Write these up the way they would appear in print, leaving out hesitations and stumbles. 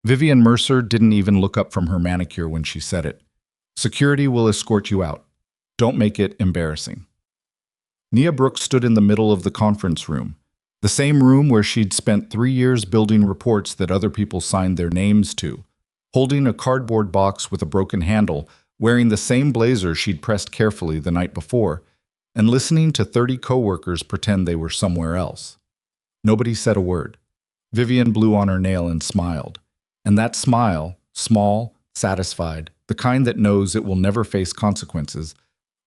Vivian Mercer didn't even look up from her manicure when she said it. Security will escort you out. Don't make it embarrassing. Nia Brooks stood in the middle of the conference room, the same room where she'd spent 3 years building reports that other people signed their names to, holding a cardboard box with a broken handle, wearing the same blazer she'd pressed carefully the night before, and listening to 30 coworkers pretend they were somewhere else. Nobody said a word. Vivian blew on her nail and smiled. And that smile, small, satisfied, the kind that knows it will never face consequences,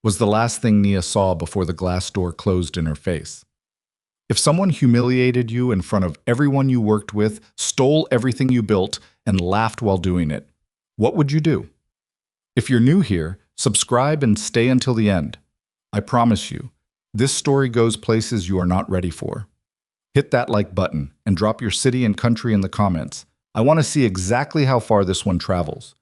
was the last thing Nia saw before the glass door closed in her face. If someone humiliated you in front of everyone you worked with, stole everything you built, and laughed while doing it, what would you do? If you're new here, subscribe and stay until the end. I promise you, this story goes places you are not ready for. Hit that like button and drop your city and country in the comments. I want to see exactly how far this one travels.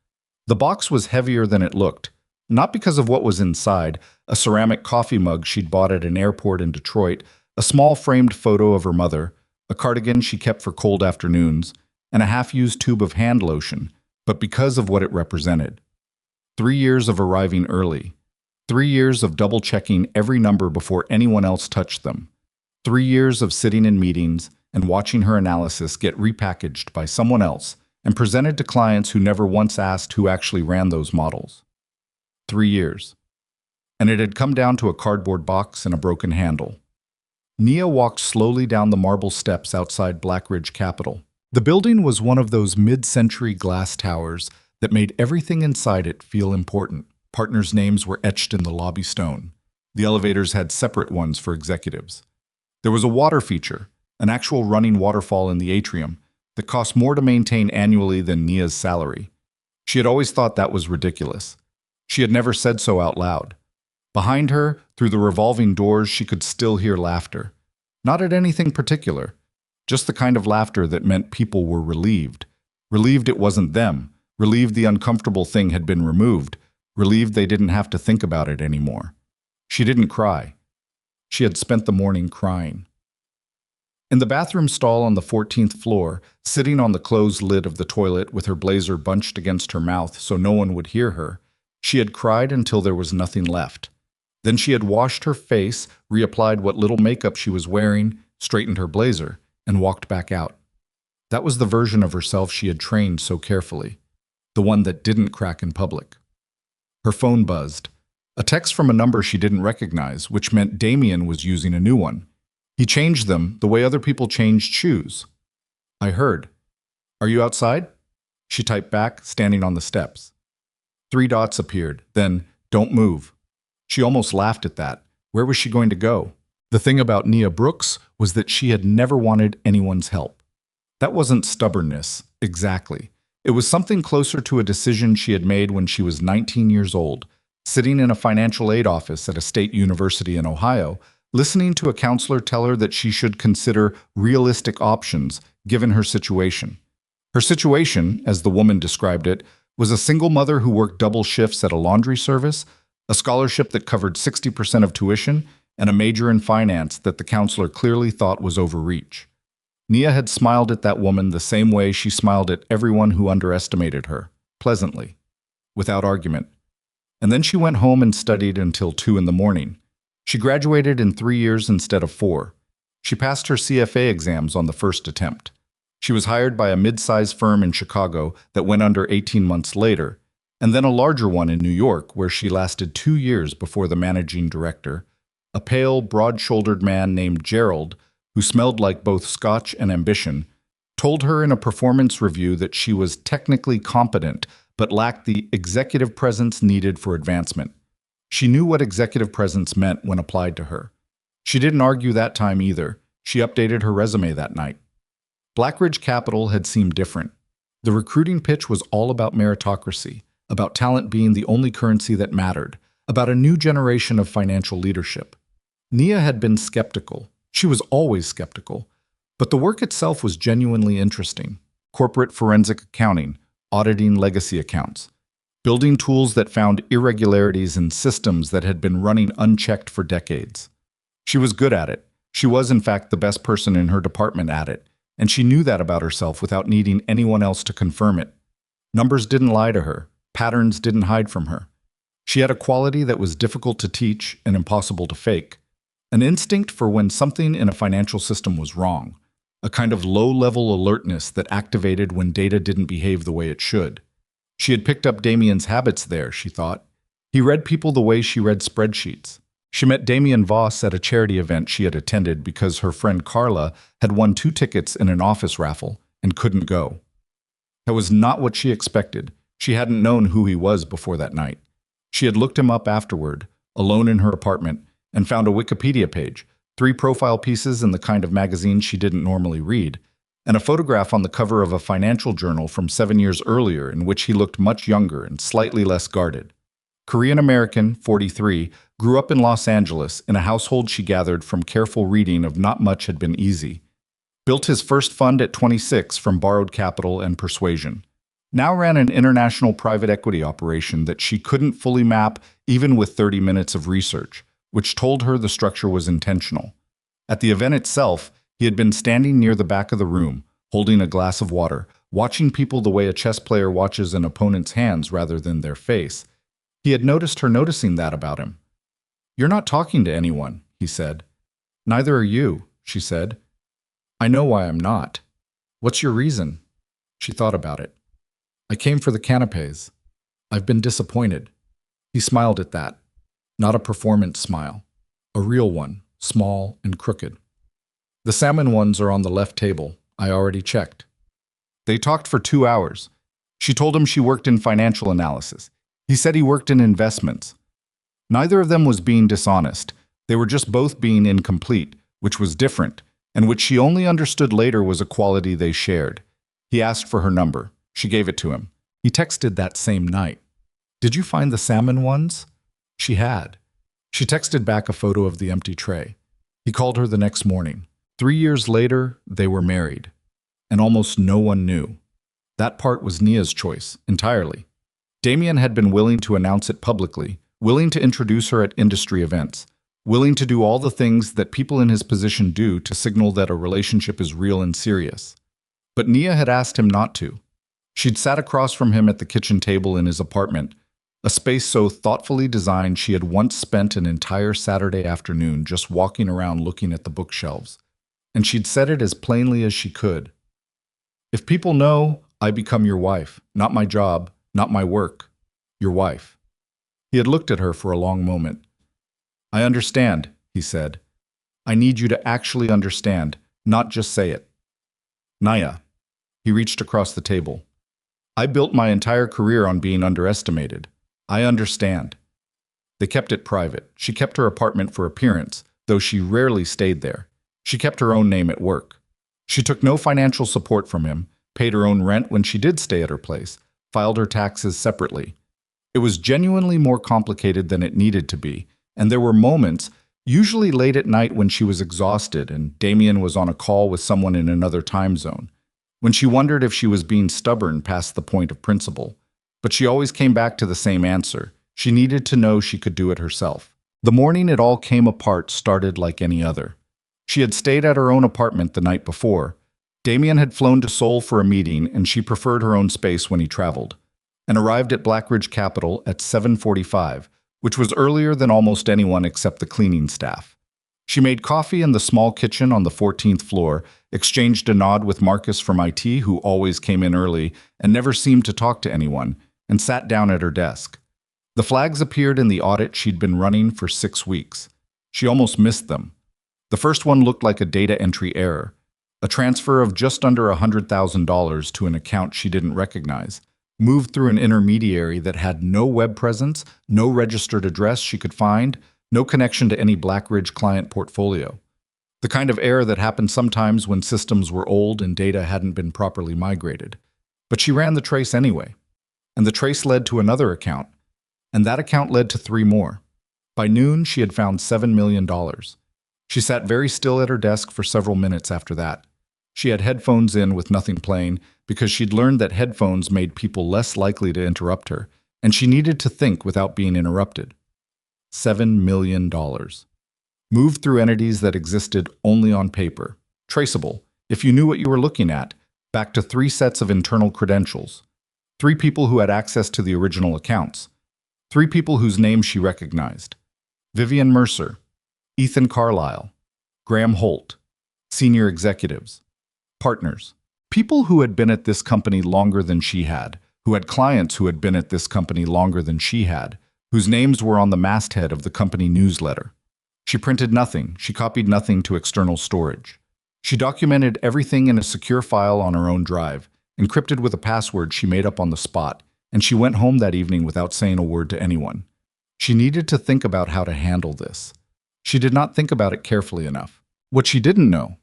The box was heavier than it looked, not because of what was inside: a ceramic coffee mug she'd bought at an airport in Detroit, a small framed photo of her mother, a cardigan she kept for cold afternoons, and a half-used tube of hand lotion, but because of what it represented. 3 years of arriving early. 3 years of double-checking every number before anyone else touched them. 3 years of sitting in meetings and watching her analysis get repackaged by someone else and presented to clients who never once asked who actually ran those models. 3 years. And it had come down to a cardboard box and a broken handle. Nia walked slowly down the marble steps outside Blackridge Capitol. The building was one of those mid-century glass towers that made everything inside it feel important. Partners' names were etched in the lobby stone. The elevators had separate ones for executives. There was a water feature, an actual running waterfall in the atrium, that cost more to maintain annually than Nia's salary. She had always thought that was ridiculous. She had never said so out loud. Behind her, through the revolving doors, she could still hear laughter. Not at anything particular, just the kind of laughter that meant people were relieved. Relieved it wasn't them, relieved the uncomfortable thing had been removed, relieved they didn't have to think about it anymore. She didn't cry. She had spent the morning crying. In the bathroom stall on the 14th floor, sitting on the closed lid of the toilet with her blazer bunched against her mouth so no one would hear her, she had cried until there was nothing left. Then she had washed her face, reapplied what little makeup she was wearing, straightened her blazer, and walked back out. That was the version of herself she had trained so carefully, the one that didn't crack in public. Her phone buzzed. A text from a number she didn't recognize, which meant Damien was using a new one. He changed them the way other people changed shoes. I heard. Are you outside? She typed back, standing on the steps. 3 dots appeared, then, don't move. She almost laughed at that. Where was she going to go? The thing about Nia Brooks was that she had never wanted anyone's help. That wasn't stubbornness, exactly. It was something closer to a decision she had made when she was 19 years old, sitting in a financial aid office at a state university in Ohio, listening to a counselor tell her that she should consider realistic options given her situation. Her situation, as the woman described it, was a single mother who worked double shifts at a laundry service, a scholarship that covered 60% of tuition, and a major in finance that the counselor clearly thought was overreach. Nia had smiled at that woman the same way she smiled at everyone who underestimated her, pleasantly, without argument. And then she went home and studied until 2 in the morning. She graduated in 3 years instead of 4. She passed her CFA exams on the first attempt. She was hired by a mid-sized firm in Chicago that went under 18 months later, and then a larger one in New York where she lasted 2 years before the managing director, a pale, broad-shouldered man named Gerald, who smelled like both scotch and ambition, told her in a performance review that she was technically competent but lacked the executive presence needed for advancement. She knew what executive presence meant when applied to her. She didn't argue that time either. She updated her resume that night. Blackridge Capitol had seemed different. The recruiting pitch was all about meritocracy, about talent being the only currency that mattered, about a new generation of financial leadership. Nia had been skeptical. She was always skeptical. But the work itself was genuinely interesting. Corporate forensic accounting, auditing legacy accounts, building tools that found irregularities in systems that had been running unchecked for decades. She was good at it. She was, in fact, the best person in her department at it, and she knew that about herself without needing anyone else to confirm it. Numbers didn't lie to her. Patterns didn't hide from her. She had a quality that was difficult to teach and impossible to fake. An instinct for when something in a financial system was wrong. A kind of low-level alertness that activated when data didn't behave the way it should. She had picked up Damien's habits there, she thought. He read people the way she read spreadsheets. She met Damien Voss at a charity event she had attended because her friend Carla had won 2 tickets in an office raffle and couldn't go. That was not what she expected. She hadn't known who he was before that night. She had looked him up afterward, alone in her apartment, and found a Wikipedia page, 3 profile pieces in the kind of magazine she didn't normally read, and a photograph on the cover of a financial journal from 7 years earlier in which he looked much younger and slightly less guarded. Korean-American, 43, grew up in Los Angeles in a household she gathered from careful reading of Not Much Had Been Easy. Built his first fund at 26 from borrowed capital and persuasion. Now ran an international private equity operation that she couldn't fully map even with 30 minutes of research, which told her the structure was intentional. At the event itself, he had been standing near the back of the room, holding a glass of water, watching people the way a chess player watches an opponent's hands rather than their face. He had noticed her noticing that about him. "You're not talking to anyone," he said. "Neither are you," she said. "I know why I'm not. What's your reason?" She thought about it. "I came for the canapes. I've been disappointed." He smiled at that. Not a performance smile. A real one, small and crooked. "The salmon ones are on the left table. I already checked." They talked for 2 hours. She told him she worked in financial analysis. He said he worked in investments. Neither of them was being dishonest. They were just both being incomplete, which was different, and which she only understood later was a quality they shared. He asked for her number. She gave it to him. He texted that same night. "Did you find the salmon ones?" She had. She texted back a photo of the empty tray. He called her the next morning. 3 years later, they were married. And almost no one knew. That part was Nia's choice, entirely. Damien had been willing to announce it publicly, willing to introduce her at industry events, willing to do all the things that people in his position do to signal that a relationship is real and serious. But Nia had asked him not to. She'd sat across from him at the kitchen table in his apartment, a space so thoughtfully designed she had once spent an entire Saturday afternoon just walking around looking at the bookshelves. And she'd said it as plainly as she could. "If people know, I become your wife, not my job, not my work, your wife." He had looked at her for a long moment. "I understand," he said. "I need you to actually understand, not just say it." "Naya." He reached across the table. "I built my entire career on being underestimated. I understand." They kept it private. She kept her apartment for appearance, though she rarely stayed there. She kept her own name at work. She took no financial support from him, paid her own rent when she did stay at her place, filed her taxes separately. It was genuinely more complicated than it needed to be, and there were moments, usually late at night when she was exhausted and Damien was on a call with someone in another time zone, when she wondered if she was being stubborn past the point of principle. But she always came back to the same answer. She needed to know she could do it herself. The morning it all came apart started like any other. She had stayed at her own apartment the night before. Damien had flown to Seoul for a meeting, and she preferred her own space when he traveled, and arrived at Blackridge Capital at 7:45, which was earlier than almost anyone except the cleaning staff. She made coffee in the small kitchen on the 14th floor, exchanged a nod with Marcus from IT, who always came in early and never seemed to talk to anyone, and sat down at her desk. The flags appeared in the audit she'd been running for 6 weeks. She almost missed them. The first one looked like a data entry error, a transfer of just under $100,000 to an account she didn't recognize, moved through an intermediary that had no web presence, no registered address she could find, no connection to any Blackridge client portfolio. The kind of error that happened sometimes when systems were old and data hadn't been properly migrated. But she ran the trace anyway. And the trace led to another account. And that account led to 3 more. By noon, she had found $7 million. She sat very still at her desk for several minutes after that. She had headphones in with nothing playing because she'd learned that headphones made people less likely to interrupt her, and she needed to think without being interrupted. $7 million. Moved through entities that existed only on paper. Traceable, If you knew what you were looking at, back to 3 sets of internal credentials. 3 people who had access to the original accounts. 3 people whose names she recognized. Vivian Mercer, Ethan Carlisle, Graham Holt, senior executives, partners, people who had been at this company longer than she had, who had clients who had been at this company longer than she had, whose names were on the masthead of the company newsletter. She printed nothing, she copied nothing to external storage. She documented everything in a secure file on her own drive, encrypted with a password she made up on the spot, and she went home that evening without saying a word to anyone. She needed to think about how to handle this. She did not think about it carefully enough. What she didn't know,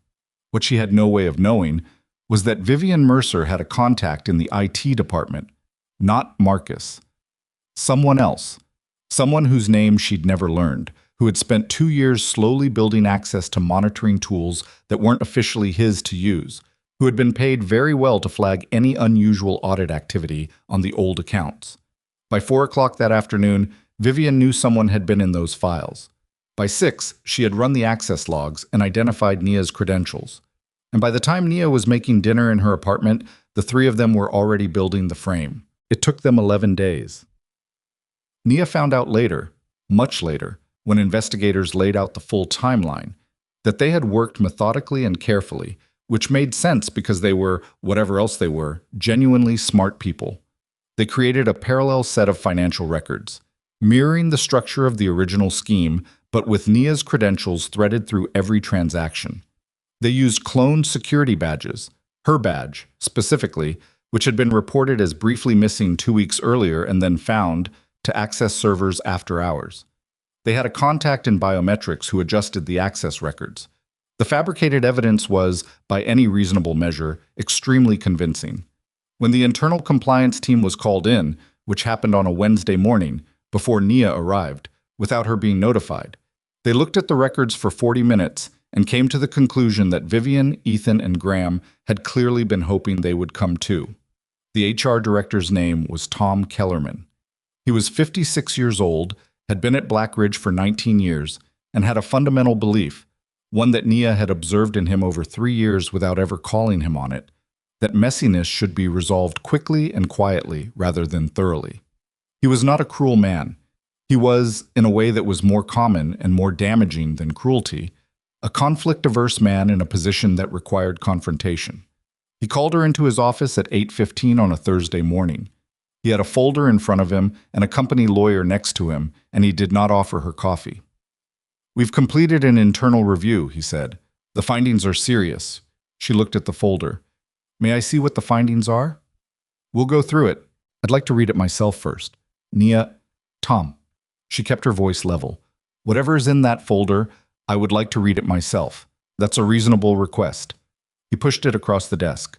what she had no way of knowing, was that Vivian Mercer had a contact in the IT department, not Marcus. Someone else, someone whose name she'd never learned, who had spent 2 years slowly building access to monitoring tools that weren't officially his to use, who had been paid very well to flag any unusual audit activity on the old accounts. By 4 o'clock that afternoon, Vivian knew someone had been in those files. By 6, she had run the access logs and identified Nia's credentials. And by the time Nia was making dinner in her apartment, the 3 of them were already building the frame. It took them 11 days. Nia found out later, much later, when investigators laid out the full timeline, that they had worked methodically and carefully, which made sense because they were, whatever else they were, genuinely smart people. They created a parallel set of financial records, mirroring the structure of the original scheme, but with Nia's credentials threaded through every transaction. They used cloned security badges, her badge, specifically, which had been reported as briefly missing 2 weeks earlier and then found, to access servers after hours. They had a contact in biometrics who adjusted the access records. The fabricated evidence was, by any reasonable measure, extremely convincing. When the internal compliance team was called in, which happened on a Wednesday morning, before Nia arrived, without her being notified, they looked at the records for 40 minutes and came to the conclusion that Vivian, Ethan, and Graham had clearly been hoping they would come too. The HR director's name was Tom Kellerman. He was 56 years old, had been at Blackridge for 19 years, and had a fundamental belief, one that Nia had observed in him over 3 years without ever calling him on it, that messiness should be resolved quickly and quietly rather than thoroughly. He was not a cruel man. He was, in a way that was more common and more damaging than cruelty, a conflict-averse man in a position that required confrontation. He called her into his office at 8:15 on a Thursday morning. He had a folder in front of him and a company lawyer next to him, and he did not offer her coffee. "We've completed an internal review," he said. "The findings are serious." She looked at the folder. "May I see what the findings are?" "We'll go through it. I'd like to read it myself first." "Nia, Tom." She kept her voice level. "Whatever is in that folder, I would like to read it myself. That's a reasonable request." He pushed it across the desk.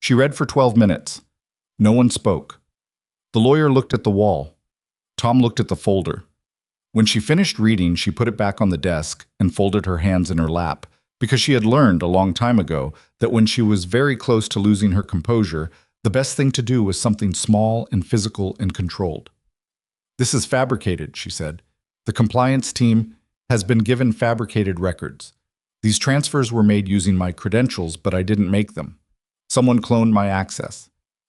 She read for 12 minutes. No one spoke. The lawyer looked at the wall. Tom looked at the folder. When she finished reading, she put it back on the desk and folded her hands in her lap, because she had learned a long time ago that when she was very close to losing her composure, the best thing to do was something small and physical and controlled. "This is fabricated," she said. "The compliance team has been given fabricated records. These transfers were made using my credentials, but I didn't make them. Someone cloned my access.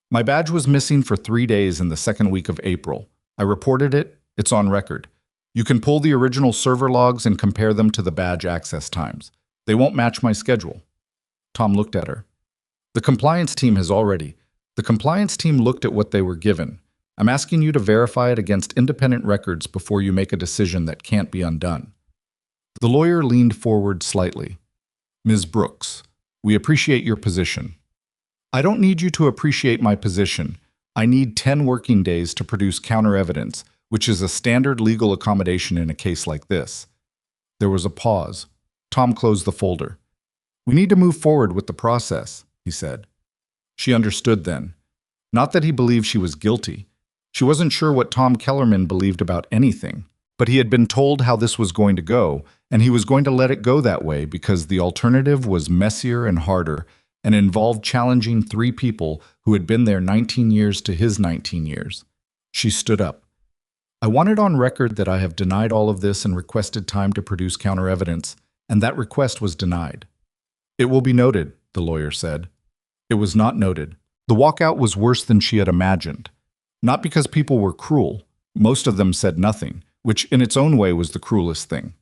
My badge was missing for 3 days in the second week of April. I reported it. It's on record. You can pull the original server logs and compare them to the badge access times. They won't match my schedule." Tom looked at her. The compliance team looked at what they were given. I'm asking you to verify it against independent records before you make a decision that can't be undone." The lawyer leaned forward slightly. "Ms. Brooks, we appreciate your position. I don't need you to appreciate my position. I need 10 working days to produce counter-evidence, which is a standard legal accommodation in a case like this." There was a pause. Tom closed the folder. "We need to move forward with the process," he said. She understood then. Not that he believed she was guilty. She wasn't sure what Tom Kellerman believed about anything, but he had been told how this was going to go, and he was going to let it go that way because the alternative was messier and harder and involved challenging 3 people who had been there 19 years to his 19 years. She stood up. "I want it on record that I have denied all of this and requested time to produce counter-evidence, and that request was denied." "It will be noted," the lawyer said. It was not noted. The walkout was worse than she had imagined. Not because people were cruel. Most of them said nothing, which in its own way was the cruelest thing.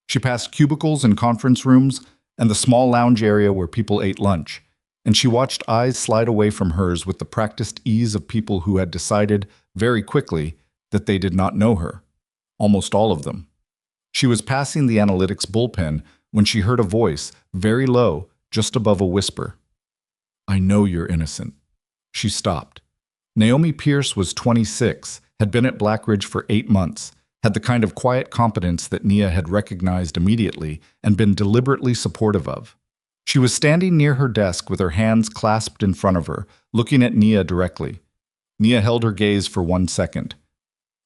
She passed cubicles and conference rooms and the small lounge area where people ate lunch, and she watched eyes slide away from hers with the practiced ease of people who had decided, very quickly, that they did not know her. Almost all of them. She was passing the analytics bullpen when she heard a voice, very low, just above a whisper. I know you're innocent. She stopped. Naomi Pierce was 26, had been at Blackridge for 8 months, had the kind of quiet competence that Nia had recognized immediately and been deliberately supportive of. She was standing near her desk with her hands clasped in front of her, looking at Nia directly. Nia held her gaze for 1 second.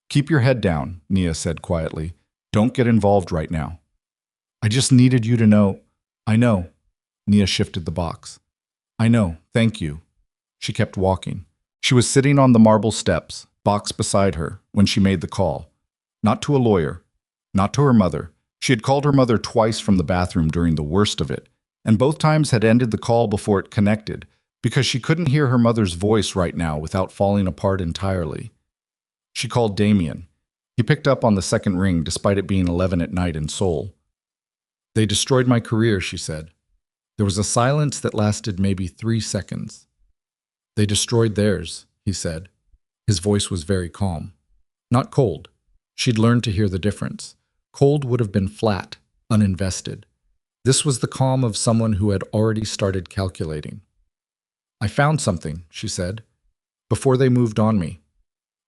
Keep your head down, Nia said quietly. Don't get involved right now. I just needed you to know. I know. Nia shifted the box. I know, thank you. She kept walking. She was sitting on the marble steps, box beside her, when she made the call. Not to a lawyer, not to her mother. She had called her mother twice from the bathroom during the worst of it, and both times had ended the call before it connected, because she couldn't hear her mother's voice right now without falling apart entirely. She called Damien. He picked up on the second ring despite it being 11 at night in Seoul. They destroyed my career, she said. There was a silence that lasted maybe 3 seconds. They destroyed theirs, he said. His voice was very calm. Not cold. She'd learned to hear the difference. Cold would have been flat, uninvested. This was the calm of someone who had already started calculating. I found something, she said, before they moved on me.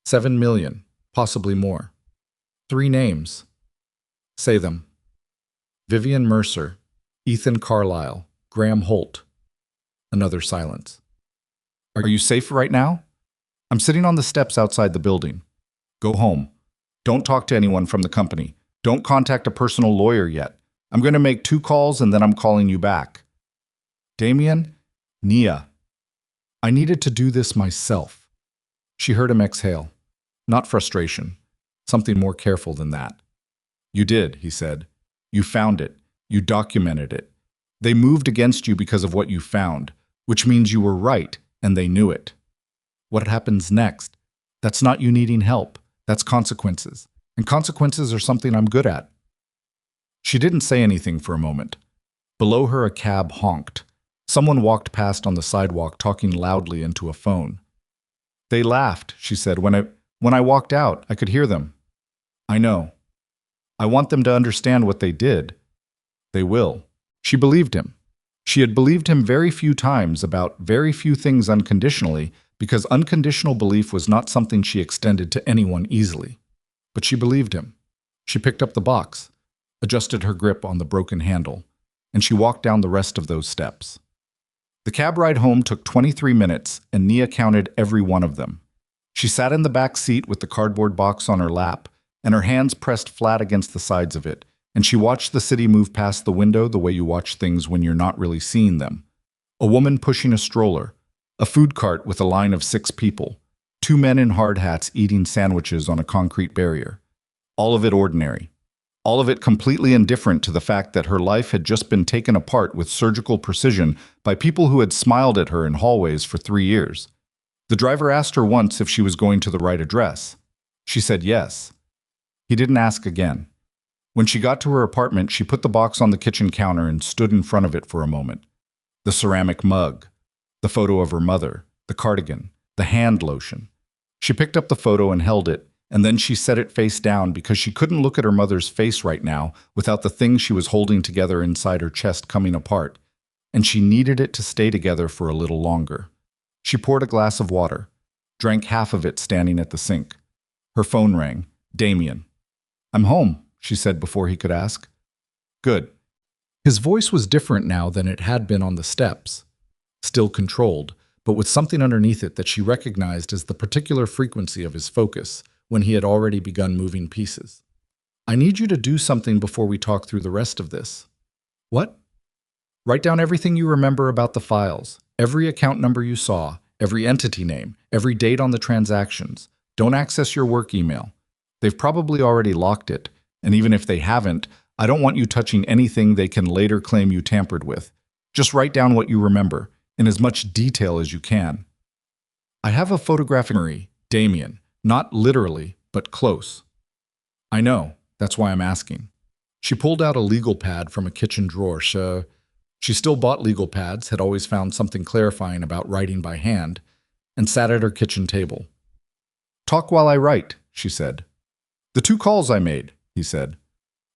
7 million, possibly more. 3 names. Say them. Vivian Mercer, Ethan Carlisle, Graham Holt. Another silence. Are you safe right now? I'm sitting on the steps outside the building. Go home. Don't talk to anyone from the company. Don't contact a personal lawyer yet. I'm going to make 2 calls and then I'm calling you back. Damien? Nia. I needed to do this myself. She heard him exhale. Not frustration. Something more careful than that. You did, he said. You found it. You documented it. They moved against you because of what you found, which means you were right and they knew it. What happens next? That's not you needing help. That's consequences. And consequences are something I'm good at. She didn't say anything for a moment. Below her, a cab honked. Someone walked past on the sidewalk talking loudly into a phone. They laughed, she said. When I walked out, I could hear them. I know. I want them to understand what they did. They will. She believed him. She had believed him very few times about very few things unconditionally, because unconditional belief was not something she extended to anyone easily. But she believed him. She picked up the box, adjusted her grip on the broken handle, and she walked down the rest of those steps. The cab ride home took 23 minutes, and Nia counted every one of them. She sat in the back seat with the cardboard box on her lap, and her hands pressed flat against the sides of it, and she watched the city move past the window the way you watch things when you're not really seeing them. A woman pushing a stroller, a food cart with a line of 6 people, 2 men in hard hats eating sandwiches on a concrete barrier. All of it ordinary. All of it completely indifferent to the fact that her life had just been taken apart with surgical precision by people who had smiled at her in hallways for 3 years. The driver asked her once if she was going to the right address. She said yes. He didn't ask again. When she got to her apartment, she put the box on the kitchen counter and stood in front of it for a moment. The ceramic mug, the photo of her mother, the cardigan, the hand lotion. She picked up the photo and held it, and then she set it face down because she couldn't look at her mother's face right now without the thing she was holding together inside her chest coming apart, and she needed it to stay together for a little longer. She poured a glass of water, drank half of it standing at the sink. Her phone rang. Damien. I'm home, she said before he could ask. Good. His voice was different now than it had been on the steps. Still controlled, but with something underneath it that she recognized as the particular frequency of his focus when he had already begun moving pieces. I need you to do something before we talk through the rest of this. What? Write down everything you remember about the files, every account number you saw, every entity name, every date on the transactions. Don't access your work email. They've probably already locked it, and even if they haven't, I don't want you touching anything they can later claim you tampered with. Just write down what you remember, in as much detail as you can. I have a photographic memory, Damien. Not literally, but close. I know. That's why I'm asking. She pulled out a legal pad from a kitchen drawer. She still bought legal pads, had always found something clarifying about writing by hand, and sat at her kitchen table. Talk while I write, she said. The 2 calls I made, he said.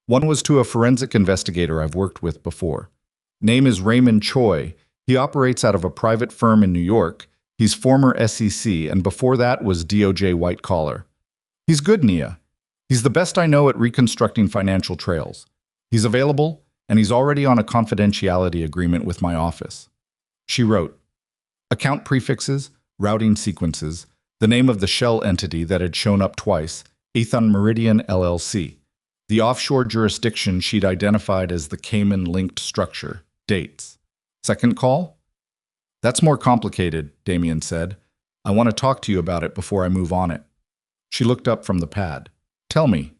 One was to a forensic investigator I've worked with before. Name is Raymond Choi. He operates out of a private firm in New York. He's former SEC, and before that was DOJ white collar. He's good, Nia. He's the best I know at reconstructing financial trails. He's available, and he's already on a confidentiality agreement with my office. She wrote, account prefixes, routing sequences, the name of the shell entity that had shown up twice, Ethan Meridian LLC. The offshore jurisdiction she'd identified as the Cayman-linked structure, dates. Second call? That's more complicated, Damien said. I want to talk to you about it before I move on it. She looked up from the pad. Tell me.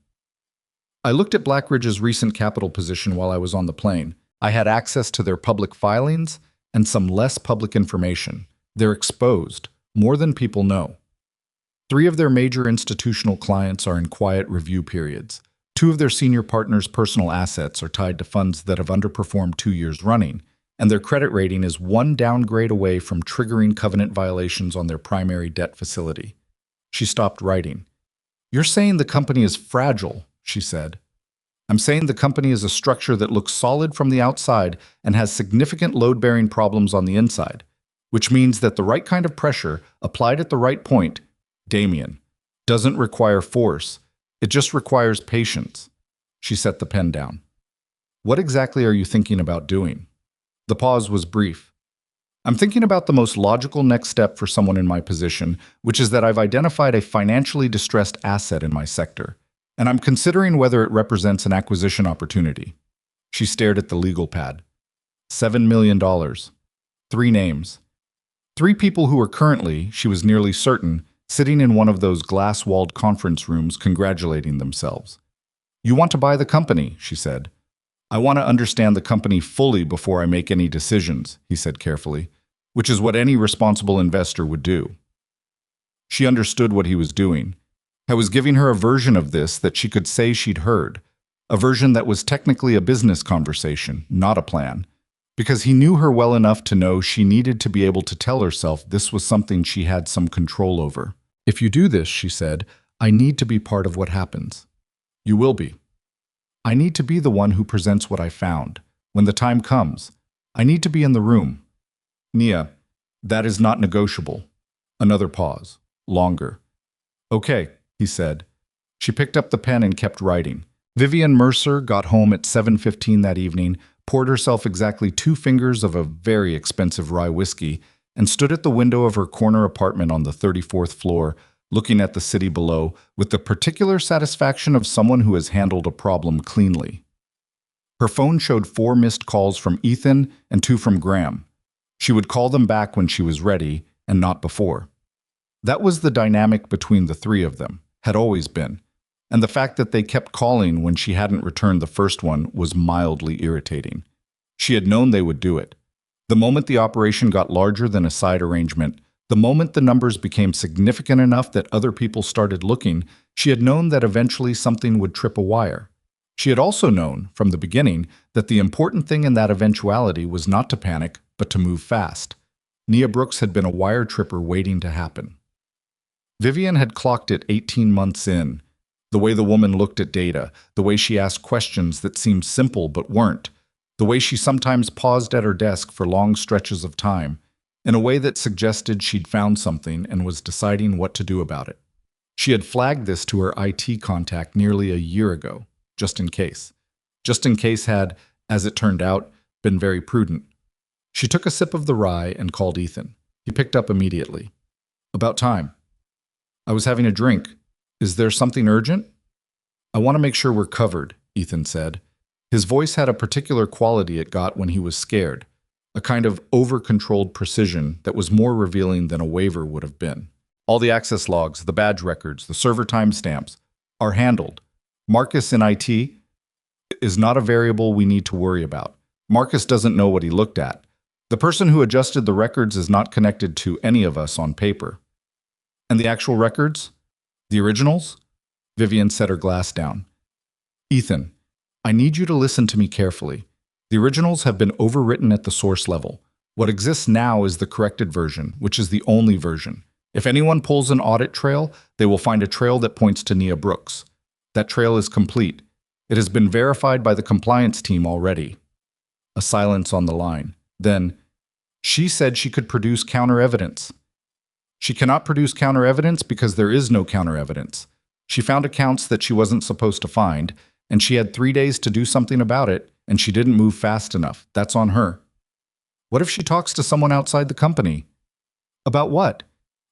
I looked at Blackridge's recent capital position while I was on the plane. I had access to their public filings and some less public information. They're exposed, more than people know. 3 of their major institutional clients are in quiet review periods. 2 of their senior partners' personal assets are tied to funds that have underperformed 2 years running, and their credit rating is 1 downgrade away from triggering covenant violations on their primary debt facility. She stopped writing. You're saying the company is fragile, she said. I'm saying the company is a structure that looks solid from the outside and has significant load-bearing problems on the inside, which means that the right kind of pressure, applied at the right point, Damien, doesn't require force. It just requires patience. She set the pen down. What exactly are you thinking about doing? The pause was brief. I'm thinking about the most logical next step for someone in my position, which is that I've identified a financially distressed asset in my sector, and I'm considering whether it represents an acquisition opportunity. She stared at the legal pad. $7 million. 3 names. 3 people who are currently, she was nearly certain, sitting in one of those glass-walled conference rooms congratulating themselves. You want to buy the company, she said. I want to understand the company fully before I make any decisions, he said carefully, which is what any responsible investor would do. She understood what he was doing. I was giving her a version of this that she could say she'd heard, a version that was technically a business conversation, not a plan, because he knew her well enough to know she needed to be able to tell herself this was something she had some control over. If you do this, she said, I need to be part of what happens. You will be. I need to be the one who presents what I found. When the time comes, I need to be in the room. Nia, that is not negotiable. Another pause. Longer. Okay, he said. She picked up the pen and kept writing. Vivian Mercer got home at 7:15 that evening, poured herself exactly 2 fingers of a very expensive rye whiskey, and stood at the window of her corner apartment on the 34th floor, looking at the city below with the particular satisfaction of someone who has handled a problem cleanly. Her phone showed 4 missed calls from Ethan and 2 from Graham. She would call them back when she was ready, and not before. That was the dynamic between the 3 of them, had always been, and the fact that they kept calling when she hadn't returned the first one was mildly irritating. She had known they would do it. The moment the operation got larger than a side arrangement, the moment the numbers became significant enough that other people started looking, she had known that eventually something would trip a wire. She had also known, from the beginning, that the important thing in that eventuality was not to panic, but to move fast. Nia Brooks had been a wire tripper waiting to happen. Vivian had clocked it 18 months in. The way the woman looked at data, the way she asked questions that seemed simple but weren't, the way she sometimes paused at her desk for long stretches of time, in a way that suggested she'd found something and was deciding what to do about it. She had flagged this to her IT contact nearly a year ago, just in case. Just in case had, as it turned out, been very prudent. She took a sip of the rye and called Ethan. He picked up immediately. About time. I was having a drink. Is there something urgent? I want to make sure we're covered, Ethan said. His voice had a particular quality it got when he was scared, a kind of over-controlled precision that was more revealing than a waiver would have been. All the access logs, the badge records, the server timestamps are handled. Marcus in IT is not a variable we need to worry about. Marcus doesn't know what he looked at. The person who adjusted the records is not connected to any of us on paper. And the actual records? The originals? Vivian set her glass down. Ethan, I need you to listen to me carefully. The originals have been overwritten at the source level. What exists now is the corrected version, which is the only version. If anyone pulls an audit trail, they will find a trail that points to Nia Brooks. That trail is complete. It has been verified by the compliance team already. A silence on the line. Then, she said she could produce counter-evidence. She cannot produce counter-evidence because there is no counter-evidence. She found accounts that she wasn't supposed to find, and she had 3 days to do something about it, and she didn't move fast enough. That's on her. What if she talks to someone outside the company? About what?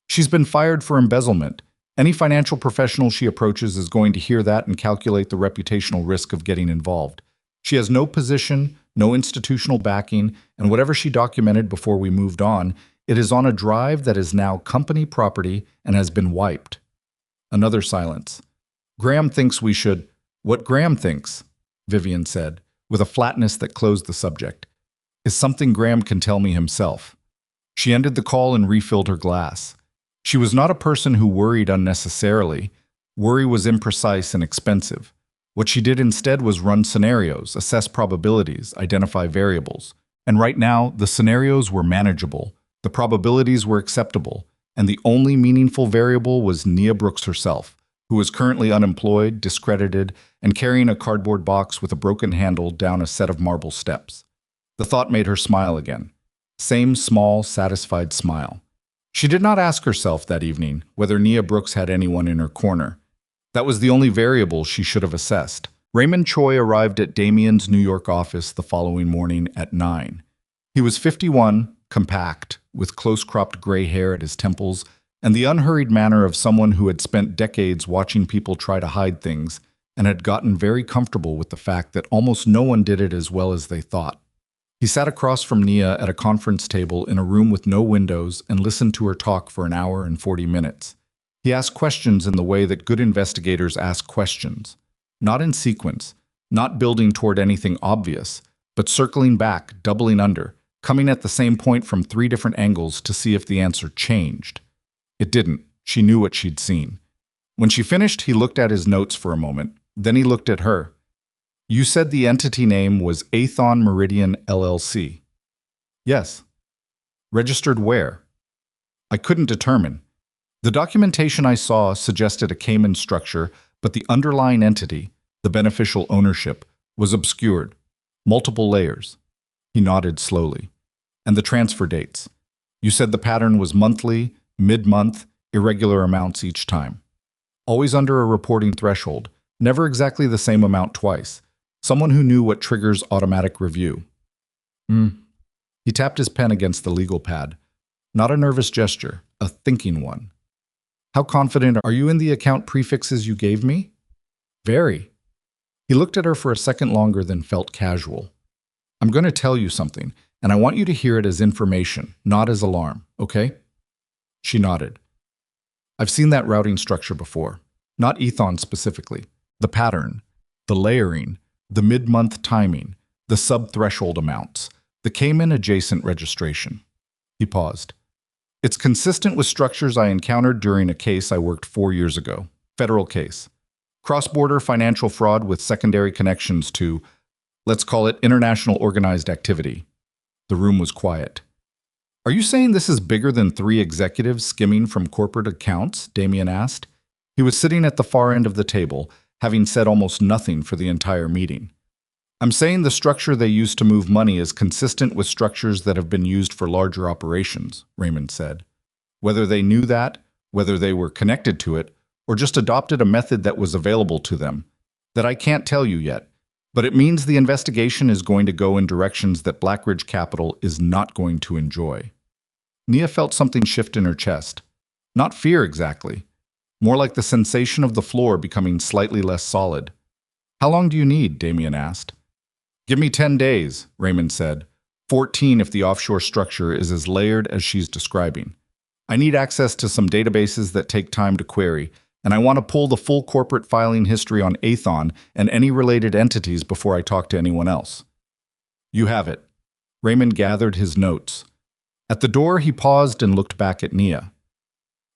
She's been fired for embezzlement. Any financial professional she approaches is going to hear that and calculate the reputational risk of getting involved. She has no position, no institutional backing, and whatever she documented before we moved on, it is on a drive that is now company property and has been wiped. Another silence. Graham thinks we should— What Graham thinks, Vivian said, with a flatness that closed the subject, is something Graham can tell me himself. She ended the call and refilled her glass. She was not a person who worried unnecessarily. Worry was imprecise and expensive. What she did instead was run scenarios, assess probabilities, identify variables. And right now, the scenarios were manageable, the probabilities were acceptable, and the only meaningful variable was Nia Brooks herself, who was currently unemployed, discredited, and carrying a cardboard box with a broken handle down a set of marble steps. The thought made her smile again. Same small, satisfied smile. She did not ask herself that evening whether Nia Brooks had anyone in her corner. That was the only variable she should have assessed. Raymond Choi arrived at Damien's New York office the following morning at 9. He was 51, compact, with close-cropped gray hair at his temples, and the unhurried manner of someone who had spent decades watching people try to hide things and had gotten very comfortable with the fact that almost no one did it as well as they thought. He sat across from Nia at a conference table in a room with no windows and listened to her talk for an hour and 40 minutes. He asked questions in the way that good investigators ask questions. Not in sequence, not building toward anything obvious, but circling back, doubling under, coming at the same point from 3 different angles to see if the answer changed. It didn't. She knew what she'd seen. When she finished, he looked at his notes for a moment. Then he looked at her. You said the entity name was Aethon Meridian LLC. Yes. Registered where? I couldn't determine. The documentation I saw suggested a Cayman structure, but the underlying entity, the beneficial ownership, was obscured. Multiple layers. He nodded slowly. And the transfer dates. You said the pattern was monthly, mid-month, irregular amounts each time. Always under a reporting threshold, never exactly the same amount twice. Someone who knew what triggers automatic review. He tapped his pen against the legal pad. Not a nervous gesture, a thinking one. How confident are you in the account prefixes you gave me? Very. He looked at her for a second longer than felt casual. I'm going to tell you something, and I want you to hear it as information, not as alarm, okay? She nodded. I've seen that routing structure before. Not Aethon specifically. The pattern, the layering, the mid-month timing, the sub-threshold amounts, the Cayman-adjacent registration. He paused. It's consistent with structures I encountered during a case I worked 4 years ago. Federal case. Cross-border financial fraud with secondary connections to, let's call it, international organized activity. The room was quiet. Are you saying this is bigger than 3 executives skimming from corporate accounts? Damien asked. He was sitting at the far end of the table, having said almost nothing for the entire meeting. I'm saying the structure they use to move money is consistent with structures that have been used for larger operations, Raymond said. Whether they knew that, whether they were connected to it, or just adopted a method that was available to them, that I can't tell you yet, but it means the investigation is going to go in directions that Blackridge Capital is not going to enjoy. Nia felt something shift in her chest. Not fear exactly. More like the sensation of the floor becoming slightly less solid. How long do you need? Damien asked. Give me 10 days, Raymond said. 14 if the offshore structure is as layered as she's describing. I need access to some databases that take time to query, and I want to pull the full corporate filing history on Aethon and any related entities before I talk to anyone else. You have it. Raymond gathered his notes. At the door, he paused and looked back at Nia.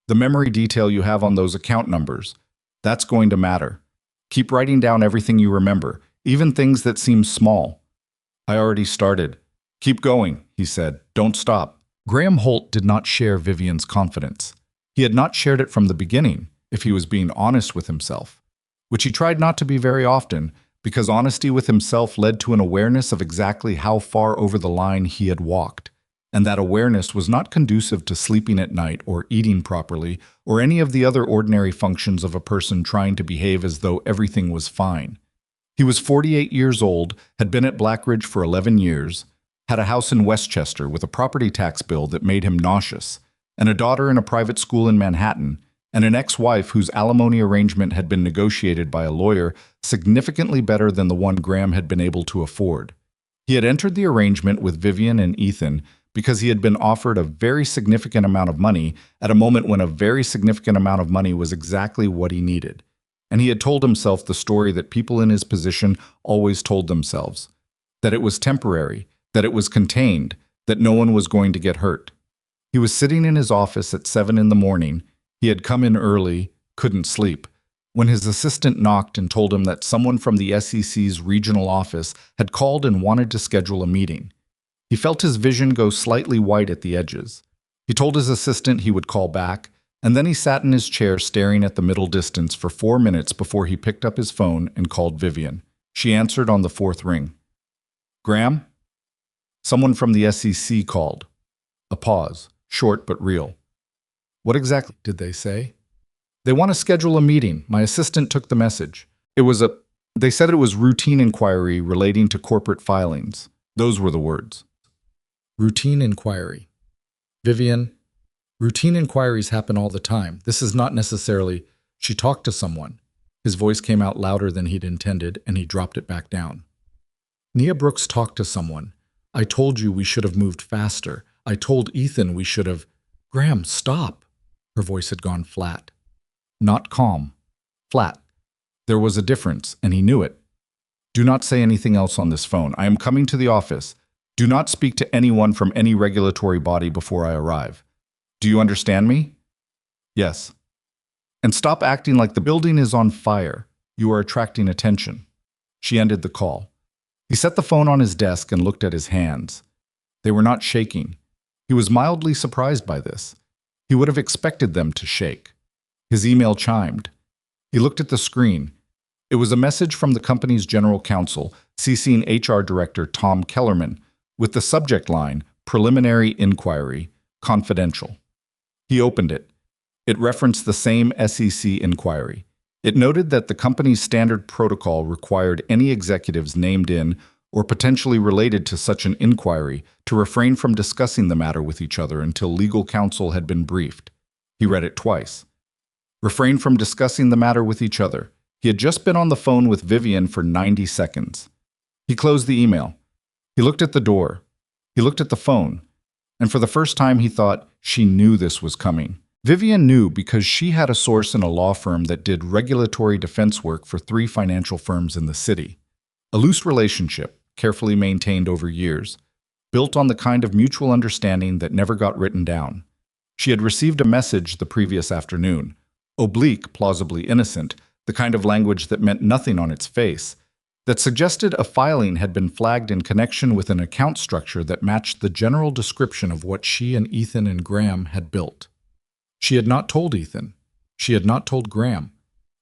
The memory detail you have on those account numbers, that's going to matter. Keep writing down everything you remember, even things that seem small. I already started. Keep going, he said. Don't stop. Graham Holt did not share Vivian's confidence. He had not shared it from the beginning, if he was being honest with himself, which he tried not to be very often, because honesty with himself led to an awareness of exactly how far over the line he had walked, and that awareness was not conducive to sleeping at night or eating properly or any of the other ordinary functions of a person trying to behave as though everything was fine. He was 48 years old, had been at Blackridge for 11 years, had a house in Westchester with a property tax bill that made him nauseous, and a daughter in a private school in Manhattan, and an ex-wife whose alimony arrangement had been negotiated by a lawyer significantly better than the one Graham had been able to afford. He had entered the arrangement with Vivian and Ethan because he had been offered a very significant amount of money at a moment when a very significant amount of money was exactly what he needed. And he had told himself the story that people in his position always told themselves, that it was temporary, that it was contained, that no one was going to get hurt. He was sitting in his office at 7 in the morning. He had come in early, couldn't sleep, when his assistant knocked and told him that someone from the SEC's regional office had called and wanted to schedule a meeting. He felt his vision go slightly white at the edges. He told his assistant he would call back, and then he sat in his chair staring at the middle distance for 4 minutes before he picked up his phone and called Vivian. She answered on the 4th ring. "Graham?" Someone from the SEC called. A pause, short but real. "What exactly did they say?" "They want to schedule a meeting. My assistant took the message. They said it was routine inquiry relating to corporate filings." Those were the words. Routine inquiry. Vivian, routine inquiries happen all the time. This is not necessarily, she talked to someone. His voice came out louder than he'd intended, and he dropped it back down. Nia Brooks talked to someone. I told you we should have moved faster. I told Ethan we should have. Graham, stop. Her voice had gone flat. Not calm. Flat. There was a difference, and he knew it. Do not say anything else on this phone. I am coming to the office. Do not speak to anyone from any regulatory body before I arrive. Do you understand me? Yes. And stop acting like the building is on fire. You are attracting attention. She ended the call. He set the phone on his desk and looked at his hands. They were not shaking. He was mildly surprised by this. He would have expected them to shake. His email chimed. He looked at the screen. It was a message from the company's general counsel, CCing HR director Tom Kellerman, with the subject line, Preliminary Inquiry, Confidential. He opened it. It referenced the same SEC inquiry. It noted that the company's standard protocol required any executives named in or potentially related to such an inquiry to refrain from discussing the matter with each other until legal counsel had been briefed. He read it twice. Refrain from discussing the matter with each other. He had just been on the phone with Vivian for 90 seconds. He closed the email. He looked at the door. He looked at the phone. And for the first time he thought she knew this was coming. Vivian knew because she had a source in a law firm that did regulatory defense work for 3 financial firms in the city. A loose relationship, carefully maintained over years, built on the kind of mutual understanding that never got written down. She had received a message the previous afternoon, oblique, plausibly innocent, the kind of language that meant nothing on its face, that suggested a filing had been flagged in connection with an account structure that matched the general description of what she and Ethan and Graham had built. She had not told Ethan. She had not told Graham.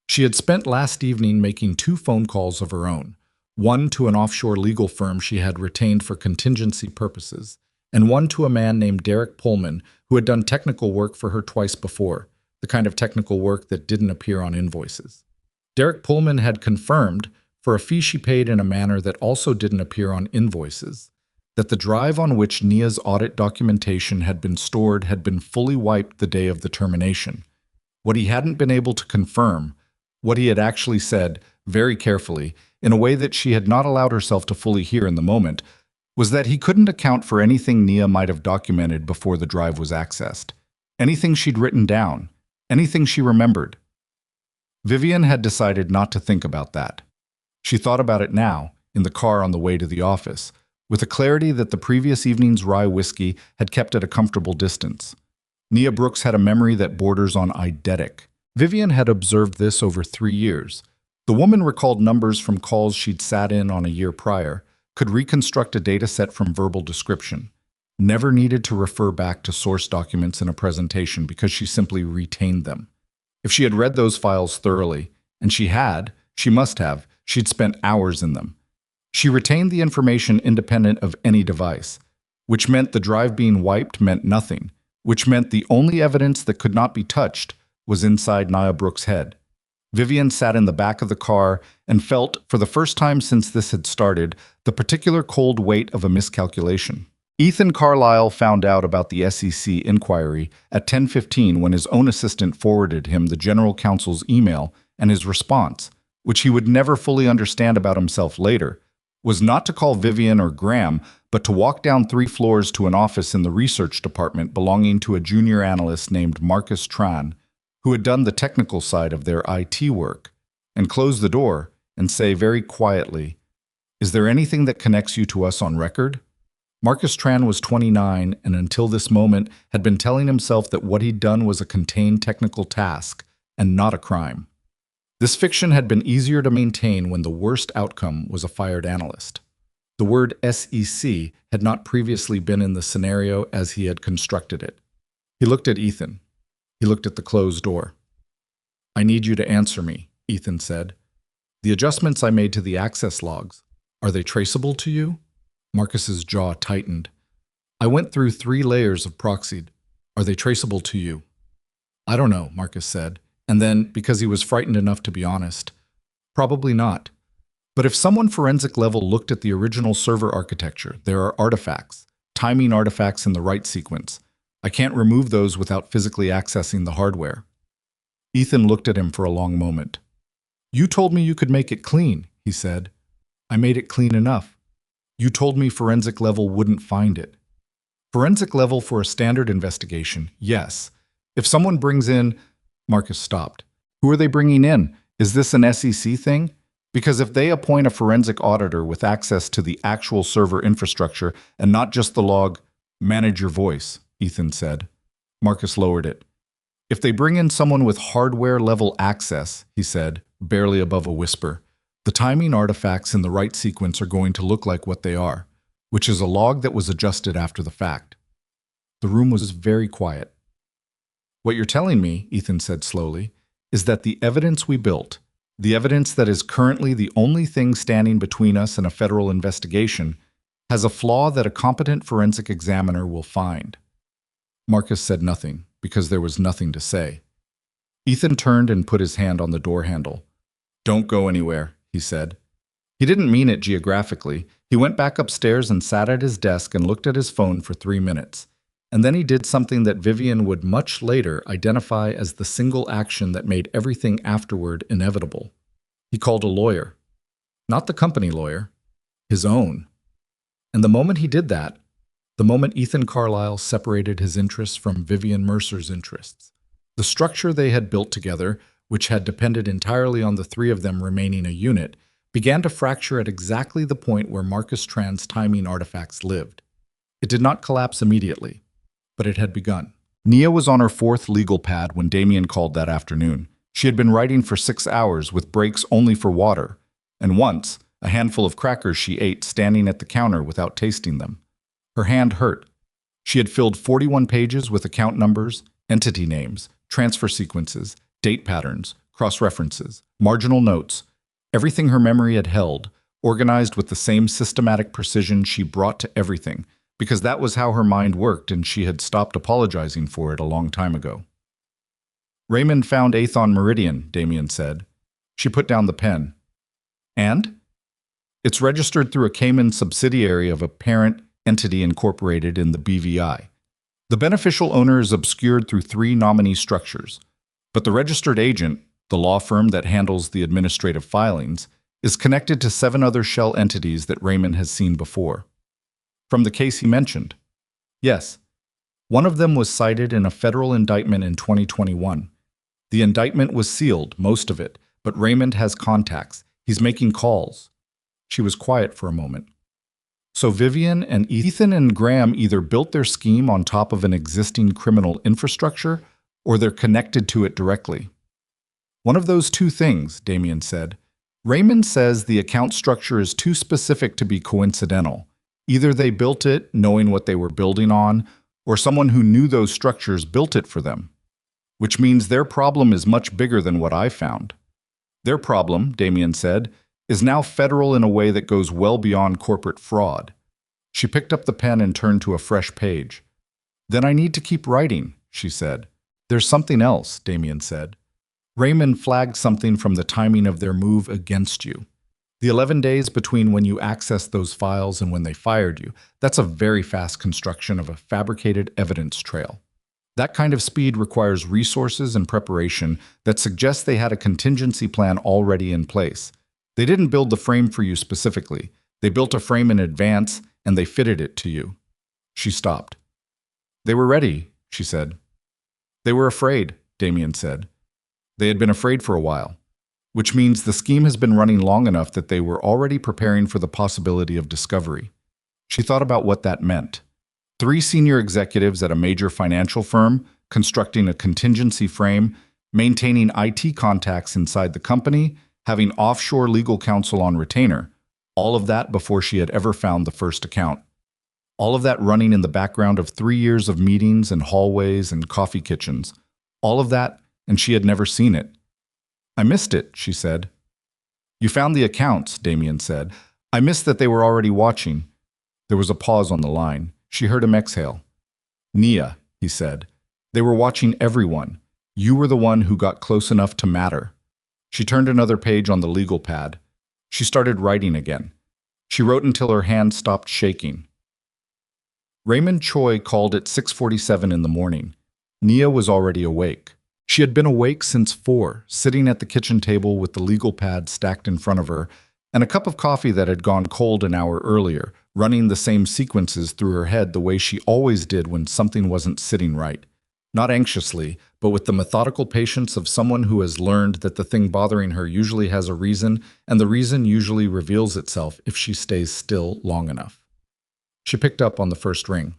She had spent last evening making 2 phone calls of her own, one to an offshore legal firm she had retained for contingency purposes, and one to a man named Derek Pullman who had done technical work for her twice before, the kind of technical work that didn't appear on invoices. Derek Pullman had confirmed, for a fee she paid in a manner that also didn't appear on invoices, that the drive on which Nia's audit documentation had been stored had been fully wiped the day of the termination. What he hadn't been able to confirm, what he had actually said, very carefully, in a way that she had not allowed herself to fully hear in the moment, was that he couldn't account for anything Nia might have documented before the drive was accessed, anything she'd written down, anything she remembered. Vivian had decided not to think about that. She thought about it now, in the car on the way to the office, with a clarity that the previous evening's rye whiskey had kept at a comfortable distance. Nia Brooks had a memory that borders on eidetic. Vivian had observed this over 3 years. The woman recalled numbers from calls she'd sat in on a year prior, could reconstruct a data set from verbal description, never needed to refer back to source documents in a presentation because she simply retained them. If she had read those files thoroughly, and she must have, she'd spent hours in them. She retained the information independent of any device, which meant the drive being wiped meant nothing, which meant the only evidence that could not be touched was inside Nia Brooks' head. Vivian sat in the back of the car and felt, for the first time since this had started, the particular cold weight of a miscalculation. Ethan Carlisle found out about the SEC inquiry at 10:15 when his own assistant forwarded him the general counsel's email, and his response, which he would never fully understand about himself later, was not to call Vivian or Graham, but to walk down 3 floors to an office in the research department belonging to a junior analyst named Marcus Tran, who had done the technical side of their IT work, and close the door and say very quietly, "Is there anything that connects you to us on record?" Marcus Tran was 29 and until this moment had been telling himself that what he'd done was a contained technical task and not a crime. This fiction had been easier to maintain when the worst outcome was a fired analyst. The word SEC had not previously been in the scenario as he had constructed it. He looked at Ethan. He looked at the closed door. "I need you to answer me," Ethan said. "The adjustments I made to the access logs, are they traceable to you?" Marcus's jaw tightened. "I went through 3 layers of proxied. Are they traceable to you?" "I don't know," Marcus said. And then, because he was frightened enough to be honest, "Probably not. But if someone forensic level looked at the original server architecture, there are artifacts, timing artifacts in the write sequence. I can't remove those without physically accessing the hardware." Ethan looked at him for a long moment. "You told me you could make it clean," he said. "I made it clean enough. You told me forensic level wouldn't find it." "Forensic level for a standard investigation, yes. If someone brings in—" Marcus stopped. "Who are they bringing in? Is this an SEC thing? Because if they appoint a forensic auditor with access to the actual server infrastructure and not just the log—" "Manage your voice," Ethan said. Marcus lowered it. "If they bring in someone with hardware-level access," he said, barely above a whisper, "the timing artifacts in the write sequence are going to look like what they are, which is a log that was adjusted after the fact." The room was very quiet. "What you're telling me," Ethan said slowly, "is that the evidence we built, the evidence that is currently the only thing standing between us and a federal investigation, has a flaw that a competent forensic examiner will find." Marcus said nothing, because there was nothing to say. Ethan turned and put his hand on the door handle. "Don't go anywhere," he said. He didn't mean it geographically. He went back upstairs and sat at his desk and looked at his phone for 3 minutes. And then he did something that Vivian would much later identify as the single action that made everything afterward inevitable. He called a lawyer. Not the company lawyer, his own. And the moment he did that, the moment Ethan Carlisle separated his interests from Vivian Mercer's interests, the structure they had built together, which had depended entirely on the 3 of them remaining a unit, began to fracture at exactly the point where Marcus Tran's timing artifacts lived. It did not collapse immediately, but it had begun. Nia was on her 4th legal pad when Damien called that afternoon. She had been writing for 6 hours with breaks only for water, and once, a handful of crackers she ate standing at the counter without tasting them. Her hand hurt. She had filled 41 pages with account numbers, entity names, transfer sequences, date patterns, cross-references, marginal notes, everything her memory had held, organized with the same systematic precision she brought to everything, because that was how her mind worked and she had stopped apologizing for it a long time ago. "Raymond found Athon Meridian," Damien said. She put down the pen. "And?" "It's registered through a Cayman subsidiary of a parent entity incorporated in the BVI. The beneficial owner is obscured through 3 nominee structures, but the registered agent, the law firm that handles the administrative filings, is connected to 7 other shell entities that Raymond has seen before." "From the case he mentioned?" "Yes. One of them was cited in a federal indictment in 2021. The indictment was sealed, most of it, but Raymond has contacts. He's making calls." She was quiet for a moment. So Vivian and Ethan and Graham either built their scheme on top of an existing criminal infrastructure, or they're connected to it directly. One of those two things, Damien said. Raymond says the account structure is too specific to be coincidental. Either they built it knowing what they were building on, or someone who knew those structures built it for them. Which means their problem is much bigger than what I found. Their problem, Damien said, is now federal in a way that goes well beyond corporate fraud. She picked up the pen and turned to a fresh page. Then I need to keep writing, she said. There's something else, Damien said. Raymond flagged something from the timing of their move against you. The 11 days between when you accessed those files and when they fired you, that's a very fast construction of a fabricated evidence trail. That kind of speed requires resources and preparation that suggests they had a contingency plan already in place. They didn't build the frame for you specifically. They built a frame in advance and they fitted it to you. She stopped. They were ready, she said. They were afraid, Damien said. They had been afraid for a while, which means the scheme has been running long enough that they were already preparing for the possibility of discovery. She thought about what that meant. 3 senior executives at a major financial firm, constructing a contingency frame, maintaining IT contacts inside the company, having offshore legal counsel on retainer, all of that before she had ever found the first account. All of that running in the background of 3 years of meetings and hallways and coffee kitchens. All of that, and she had never seen it. I missed it, she said. You found the accounts, Damien said. I missed that they were already watching. There was a pause on the line. She heard him exhale. Nia, he said. They were watching everyone. You were the one who got close enough to matter. She turned another page on the legal pad. She started writing again. She wrote until her hand stopped shaking. Raymond Choi called at 6:47 in the morning. Nia was already awake. She had been awake since 4, sitting at the kitchen table with the legal pad stacked in front of her, and a cup of coffee that had gone cold an hour earlier, running the same sequences through her head the way she always did when something wasn't sitting right. Not anxiously, but with the methodical patience of someone who has learned that the thing bothering her usually has a reason, and the reason usually reveals itself if she stays still long enough. She picked up on the first ring.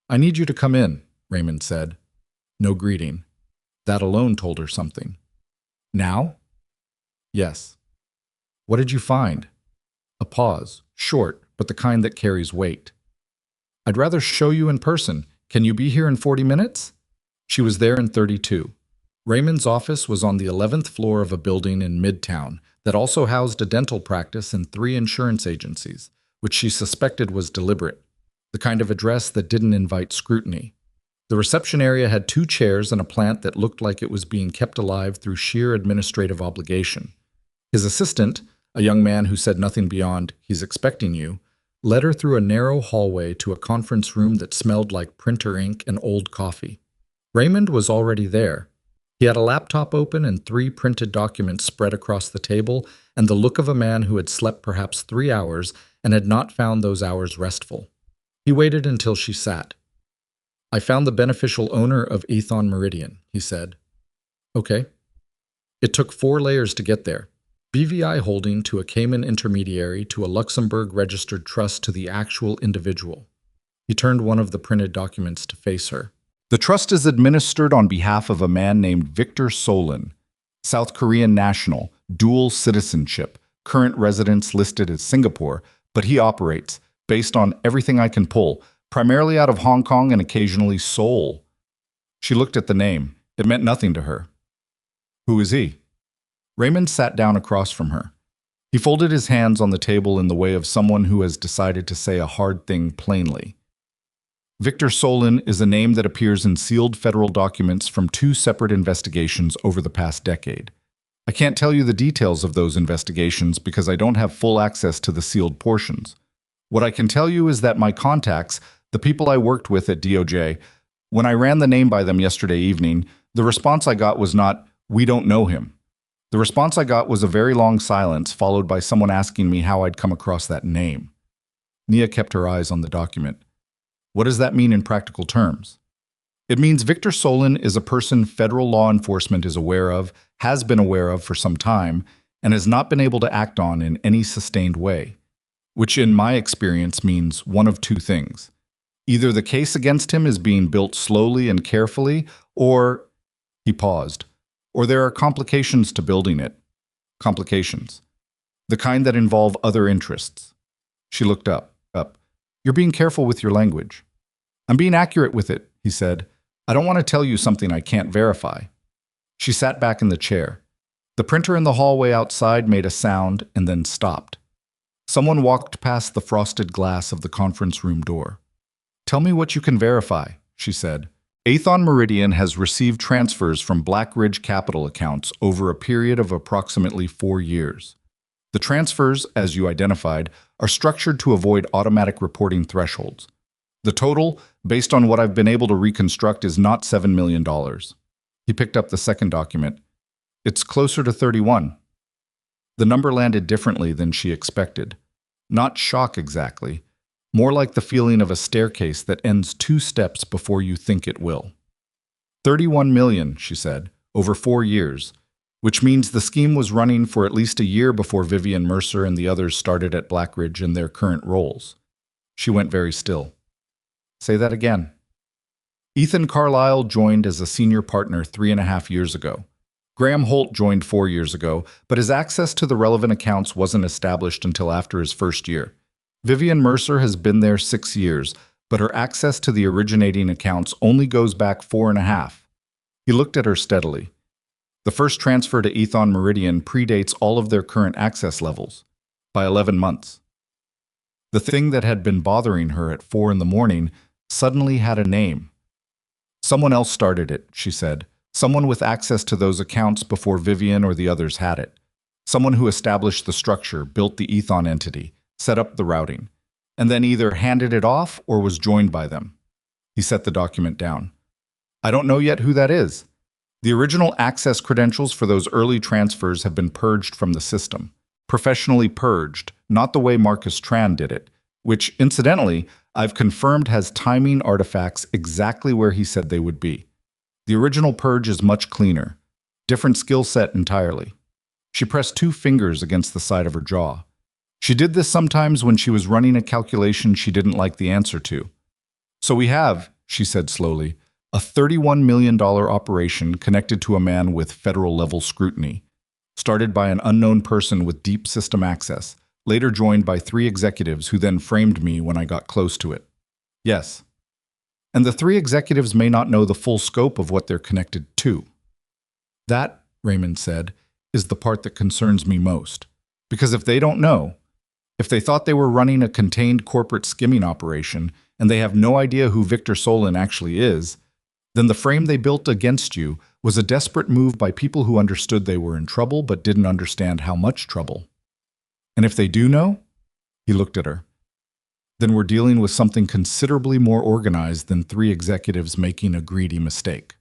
I need you to come in, Raymond said. No greeting. That alone told her something. Now? Yes. What did you find? A pause, short, but the kind that carries weight. I'd rather show you in person. Can you be here in 40 minutes? She was there in 32. Raymond's office was on the 11th floor of a building in Midtown that also housed a dental practice and 3 insurance agencies, which she suspected was deliberate, the kind of address that didn't invite scrutiny. The reception area had 2 chairs and a plant that looked like it was being kept alive through sheer administrative obligation. His assistant, a young man who said nothing beyond, "He's expecting you," led her through a narrow hallway to a conference room that smelled like printer ink and old coffee. Raymond was already there. He had a laptop open and 3 printed documents spread across the table and the look of a man who had slept perhaps 3 hours and had not found those hours restful. He waited until she sat. I found the beneficial owner of Ethon Meridian, he said. Okay. It took 4 layers to get there. BVI holding to a Cayman intermediary to a Luxembourg-registered trust to the actual individual. He turned one of the printed documents to face her. The trust is administered on behalf of a man named Victor Solin, South Korean national, dual citizenship, current residence listed as Singapore, but he operates, based on everything I can pull, primarily out of Hong Kong and occasionally Seoul. She looked at the name. It meant nothing to her. Who is he? Raymond sat down across from her. He folded his hands on the table in the way of someone who has decided to say a hard thing plainly. Victor Solin is a name that appears in sealed federal documents from 2 separate investigations over the past decade. I can't tell you the details of those investigations because I don't have full access to the sealed portions. What I can tell you is that my contacts, the people I worked with at DOJ, when I ran the name by them yesterday evening, the response I got was not, "We don't know him." The response I got was a very long silence, followed by someone asking me how I'd come across that name. Nia kept her eyes on the document. What does that mean in practical terms? It means Victor Solin is a person federal law enforcement is aware of, has been aware of for some time, and has not been able to act on in any sustained way. which in my experience means one of two things. Either the case against him is being built slowly and carefully, or, he paused, or there are complications to building it. Complications. The kind that involve other interests. She looked up. You're being careful with your language. I'm being accurate with it, he said. I don't want to tell you something I can't verify. She sat back in the chair. The printer in the hallway outside made a sound and then stopped. Someone walked past the frosted glass of the conference room door. Tell me what you can verify, she said. Aethon Meridian has received transfers from Black Ridge Capital accounts over a period of approximately 4 years. The transfers, as you identified, are structured to avoid automatic reporting thresholds. The total, based on what I've been able to reconstruct, is not $7 million. He picked up the second document. It's closer to 31. The number landed differently than she expected. Not shock exactly, more like the feeling of a staircase that ends 2 steps before you think it will. 31 million, she said, over 4 years, which means the scheme was running for at least a year before Vivian Mercer and the others started at Blackridge in their current roles. She went very still. Say that again. Ethan Carlisle joined as a senior partner 3.5 years ago. Graham Holt joined 4 years ago, but his access to the relevant accounts wasn't established until after his first year. Vivian Mercer has been there 6 years, but her access to the originating accounts only goes back 4.5. He looked at her steadily. The first transfer to Aethon Meridian predates all of their current access levels, by 11 months. The thing that had been bothering her at 4 in the morning suddenly had a name. Someone else started it, she said. Someone with access to those accounts before Vivian or the others had it. Someone who established the structure, built the Aethon entity, set up the routing, and then either handed it off or was joined by them. He set the document down. I don't know yet who that is. The original access credentials for those early transfers have been purged from the system. Professionally purged, not the way Marcus Tran did it, which, incidentally, I've confirmed has timing artifacts exactly where he said they would be. The original purge is much cleaner. Different skill set entirely. She pressed 2 fingers against the side of her jaw. She did this sometimes when she was running a calculation she didn't like the answer to. So we have, she said slowly, a $31 million operation connected to a man with federal-level scrutiny, started by an unknown person with deep system access, later joined by 3 executives who then framed me when I got close to it. Yes. And the 3 executives may not know the full scope of what they're connected to. That, Raymond said, is the part that concerns me most. Because if they don't know, if they thought they were running a contained corporate skimming operation and they have no idea who Victor Solon actually is, then the frame they built against you was a desperate move by people who understood they were in trouble but didn't understand how much trouble. And if they do know, he looked at her, then we're dealing with something considerably more organized than 3 executives making a greedy mistake.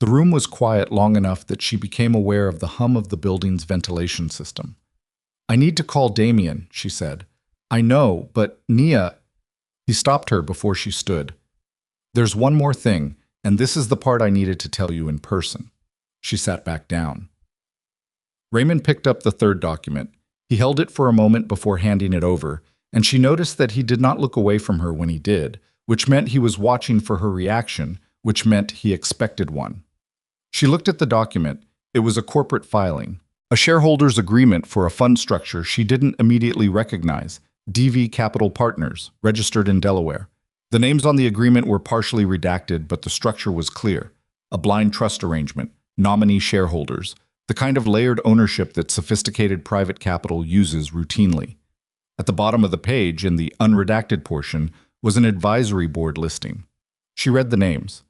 The room was quiet long enough that she became aware of the hum of the building's ventilation system. I need to call Damien, she said. I know, but Nia... He stopped her before she stood. There's one more thing, and this is the part I needed to tell you in person. She sat back down. Raymond picked up the 3rd document. He held it for a moment before handing it over, and she noticed that he did not look away from her when he did, which meant he was watching for her reaction, which meant he expected one. She looked at the document. It was a corporate filing, a shareholders' agreement for a fund structure she didn't immediately recognize, DV Capital Partners, registered in Delaware. The names on the agreement were partially redacted, but the structure was clear. A blind trust arrangement, nominee shareholders, the kind of layered ownership that sophisticated private capital uses routinely. At the bottom of the page, in the unredacted portion, was an advisory board listing. She read the names.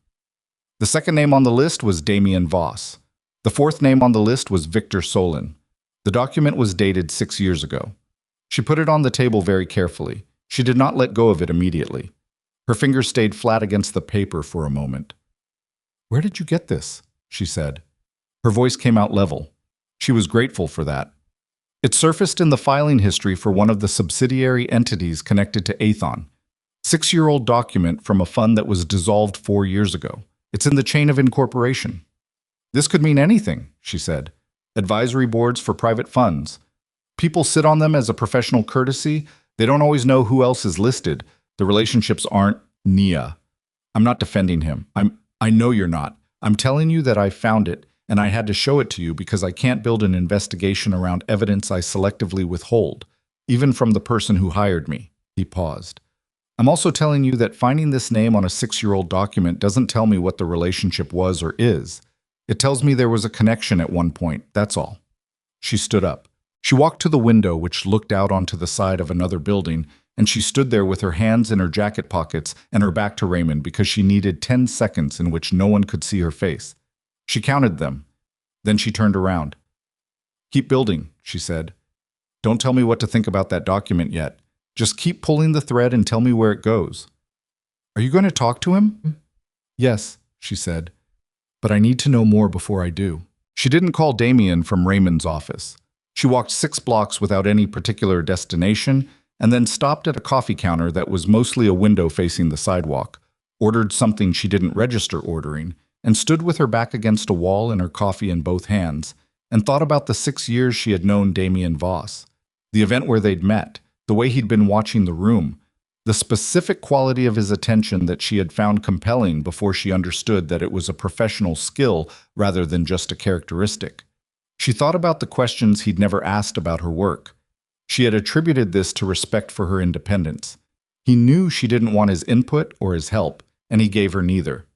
The second name on the list was Damien Voss. The 4th name on the list was Victor Solon. The document was dated 6 years ago. She put it on the table very carefully. She did not let go of it immediately. Her fingers stayed flat against the paper for a moment. Where did you get this? She said. Her voice came out level. She was grateful for that. It surfaced in the filing history for one of the subsidiary entities connected to Aethon. 6-year-old document from a fund that was dissolved 4 years ago. It's in the chain of incorporation. This could mean anything, she said. Advisory boards for private funds. People sit on them as a professional courtesy. They don't always know who else is listed. The relationships aren't Nia. I'm not defending him. I know you're not. I'm telling you that I found it, and I had to show it to you because I can't build an investigation around evidence I selectively withhold, even from the person who hired me. He paused. I'm also telling you that finding this name on a 6-year-old document doesn't tell me what the relationship was or is. It tells me there was a connection at one point, that's all. She stood up. She walked to the window, which looked out onto the side of another building, and she stood there with her hands in her jacket pockets and her back to Raymond because she needed 10 seconds in which no one could see her face. She counted them. Then she turned around. Keep building, she said. Don't tell me what to think about that document yet. Just keep pulling the thread and tell me where it goes. Are you going to talk to him? Yes, she said. But I need to know more before I do. She didn't call Damien from Raymond's office. She walked 6 blocks without any particular destination and then stopped at a coffee counter that was mostly a window facing the sidewalk, ordered something she didn't register ordering, and stood with her back against a wall and her coffee in both hands, and thought about the 6 years she had known Damien Voss, the event where they'd met, the way he'd been watching the room, the specific quality of his attention that she had found compelling before she understood that it was a professional skill rather than just a characteristic. She thought about the questions he'd never asked about her work. She had attributed this to respect for her independence. He knew she didn't want his input or his help, and he gave her neither.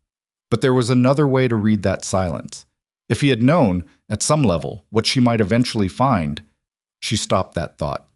But there was another way to read that silence. If he had known, at some level, what she might eventually find, she stopped that thought.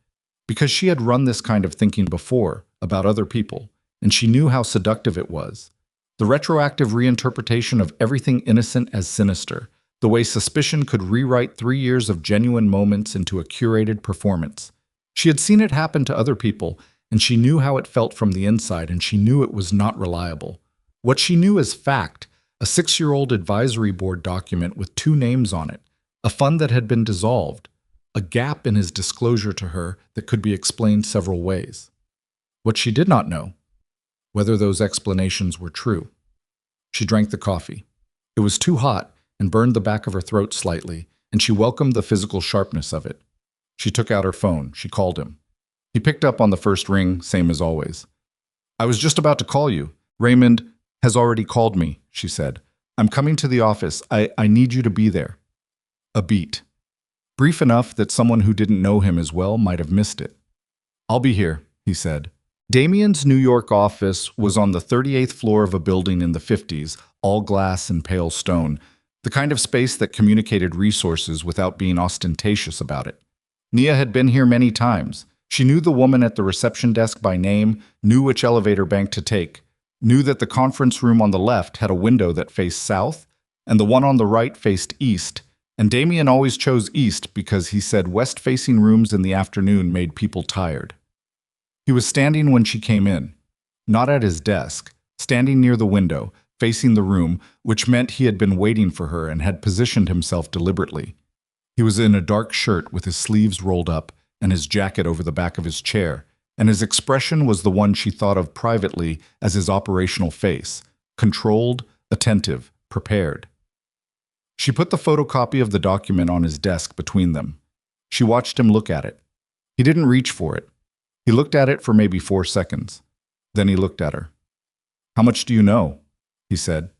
Because she had run this kind of thinking before, about other people, and she knew how seductive it was. The retroactive reinterpretation of everything innocent as sinister, the way suspicion could rewrite 3 years of genuine moments into a curated performance. She had seen it happen to other people, and she knew how it felt from the inside, and she knew it was not reliable. What she knew as fact, a 6-year-old advisory board document with 2 names on it, a fund that had been dissolved, a gap in his disclosure to her that could be explained several ways. What she did not know, whether those explanations were true. She drank the coffee. It was too hot and burned the back of her throat slightly, and she welcomed the physical sharpness of it. She took out her phone. She called him. He picked up on the first ring, same as always. I was just about to call you. Raymond has already called me, she said. I'm coming to the office. I need you to be there. A beat. Brief enough that someone who didn't know him as well might have missed it. I'll be here, he said. Damien's New York office was on the 38th floor of a building in the 50s, all glass and pale stone, the kind of space that communicated resources without being ostentatious about it. Nia had been here many times. She knew the woman at the reception desk by name, knew which elevator bank to take, knew that the conference room on the left had a window that faced south, and the one on the right faced east, and Damien always chose east because he said west-facing rooms in the afternoon made people tired. He was standing when she came in, not at his desk, standing near the window, facing the room, which meant he had been waiting for her and had positioned himself deliberately. He was in a dark shirt with his sleeves rolled up and his jacket over the back of his chair, and his expression was the one she thought of privately as his operational face, controlled, attentive, prepared. She put the photocopy of the document on his desk between them. She watched him look at it. He didn't reach for it. He looked at it for maybe 4 seconds. Then he looked at her. How much do you know? He said.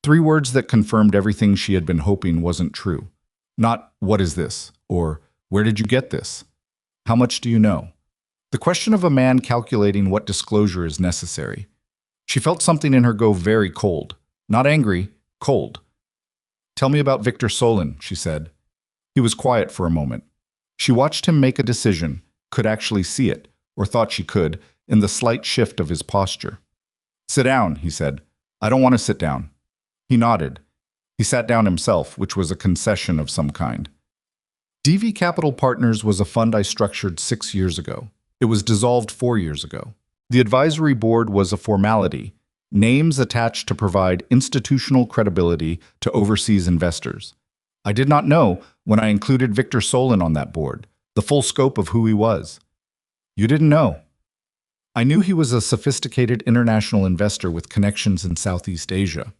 3 words that confirmed everything she had been hoping wasn't true. Not, what is this? Or, where did you get this? How much do you know? The question of a man calculating what disclosure is necessary. She felt something in her go very cold. Not angry, cold. Tell me about Victor Solon, she said. He was quiet for a moment. She watched him make a decision, could actually see it, or thought she could, in the slight shift of his posture. Sit down, he said. I don't want to sit down. He nodded. He sat down himself, which was a concession of some kind. DV Capital Partners was a fund I structured 6 years ago. It was dissolved 4 years ago. The advisory board was a formality, names attached to provide institutional credibility to overseas investors. I did not know, when I included Victor Solon on that board, the full scope of who he was. You didn't know. I knew he was a sophisticated international investor with connections in Southeast Asia.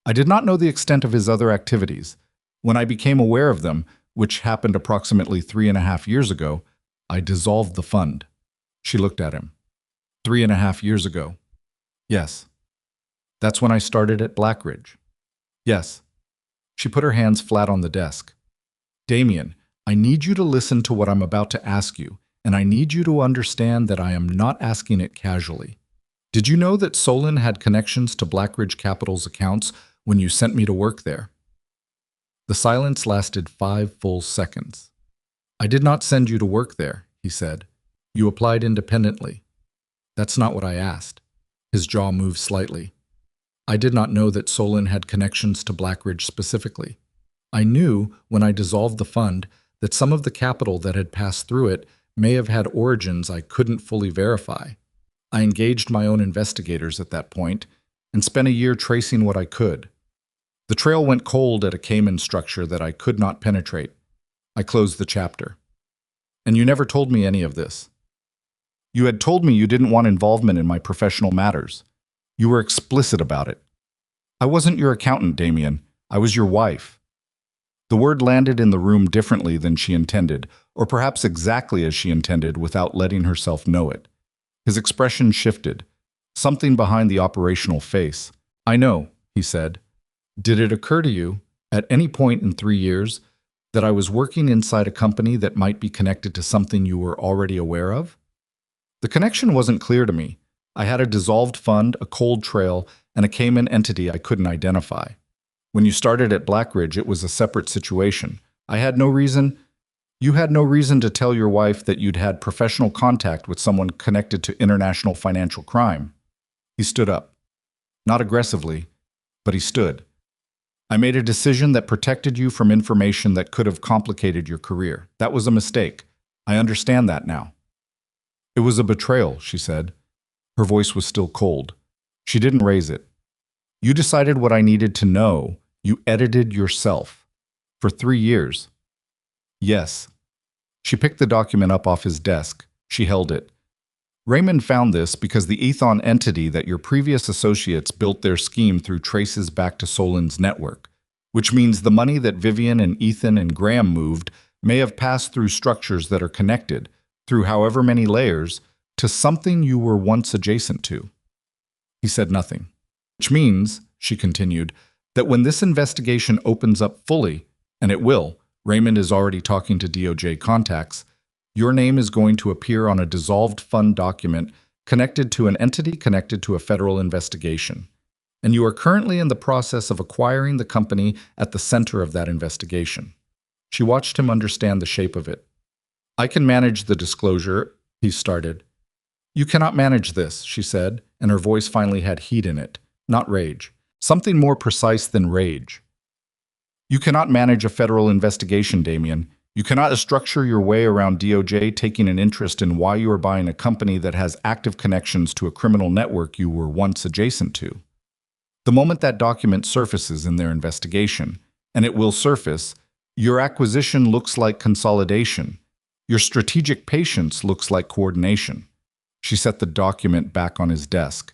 I did not know the extent of his other activities. When I became aware of them, which happened approximately 3.5 years ago, I dissolved the fund. She looked at him. 3.5 years ago. Yes. That's when I started at Blackridge. Yes. She put her hands flat on the desk. Damien, I need you to listen to what I'm about to ask you, and I need you to understand that I am not asking it casually. Did you know that Solon had connections to Blackridge Capital's accounts when you sent me to work there? The silence lasted 5 full seconds. I did not send you to work there, he said. You applied independently. That's not what I asked. His jaw moved slightly. I did not know that Solon had connections to Blackridge specifically. I knew, when I dissolved the fund, that some of the capital that had passed through it may have had origins I couldn't fully verify. I engaged my own investigators at that point and spent a year tracing what I could. The trail went cold at a Cayman structure that I could not penetrate. I closed the chapter. And you never told me any of this. You had told me you didn't want involvement in my professional matters. You were explicit about it. I wasn't your accountant, Damien. I was your wife. The word landed in the room differently than she intended, or perhaps exactly as she intended without letting herself know it. His expression shifted, something behind the operational face. I know, he said. Did it occur to you, at any point in 3 years, that I was working inside a company that might be connected to something you were already aware of? The connection wasn't clear to me. I had a dissolved fund, a cold trail, and a Cayman entity I couldn't identify. When you started at Blackridge, it was a separate situation. You had no reason to tell your wife that you'd had professional contact with someone connected to international financial crime. He stood up. Not aggressively, but he stood. I made a decision that protected you from information that could have complicated your career. That was a mistake. I understand that now. It was a betrayal, she said. Her voice was still cold. She didn't raise it. You decided what I needed to know. You edited yourself. For 3 years. Yes. She picked the document up off his desk. She held it. Raymond found this because the Ethon entity that your previous associates built their scheme through traces back to Solon's network, which means the money that Vivian and Ethan and Graham moved may have passed through structures that are connected, through however many layers, to something you were once adjacent to. He said nothing. Which means, she continued, that when this investigation opens up fully, and it will, Raymond is already talking to DOJ contacts, your name is going to appear on a dissolved fund document connected to an entity connected to a federal investigation. And you are currently in the process of acquiring the company at the center of that investigation. She watched him understand the shape of it. I can manage the disclosure, he started. You cannot manage this, she said, and her voice finally had heat in it, not rage. Something more precise than rage. You cannot manage a federal investigation, Damien. You cannot structure your way around DOJ taking an interest in why you are buying a company that has active connections to a criminal network you were once adjacent to. The moment that document surfaces in their investigation, and it will surface, your acquisition looks like consolidation. Your strategic patience looks like coordination. She set the document back on his desk.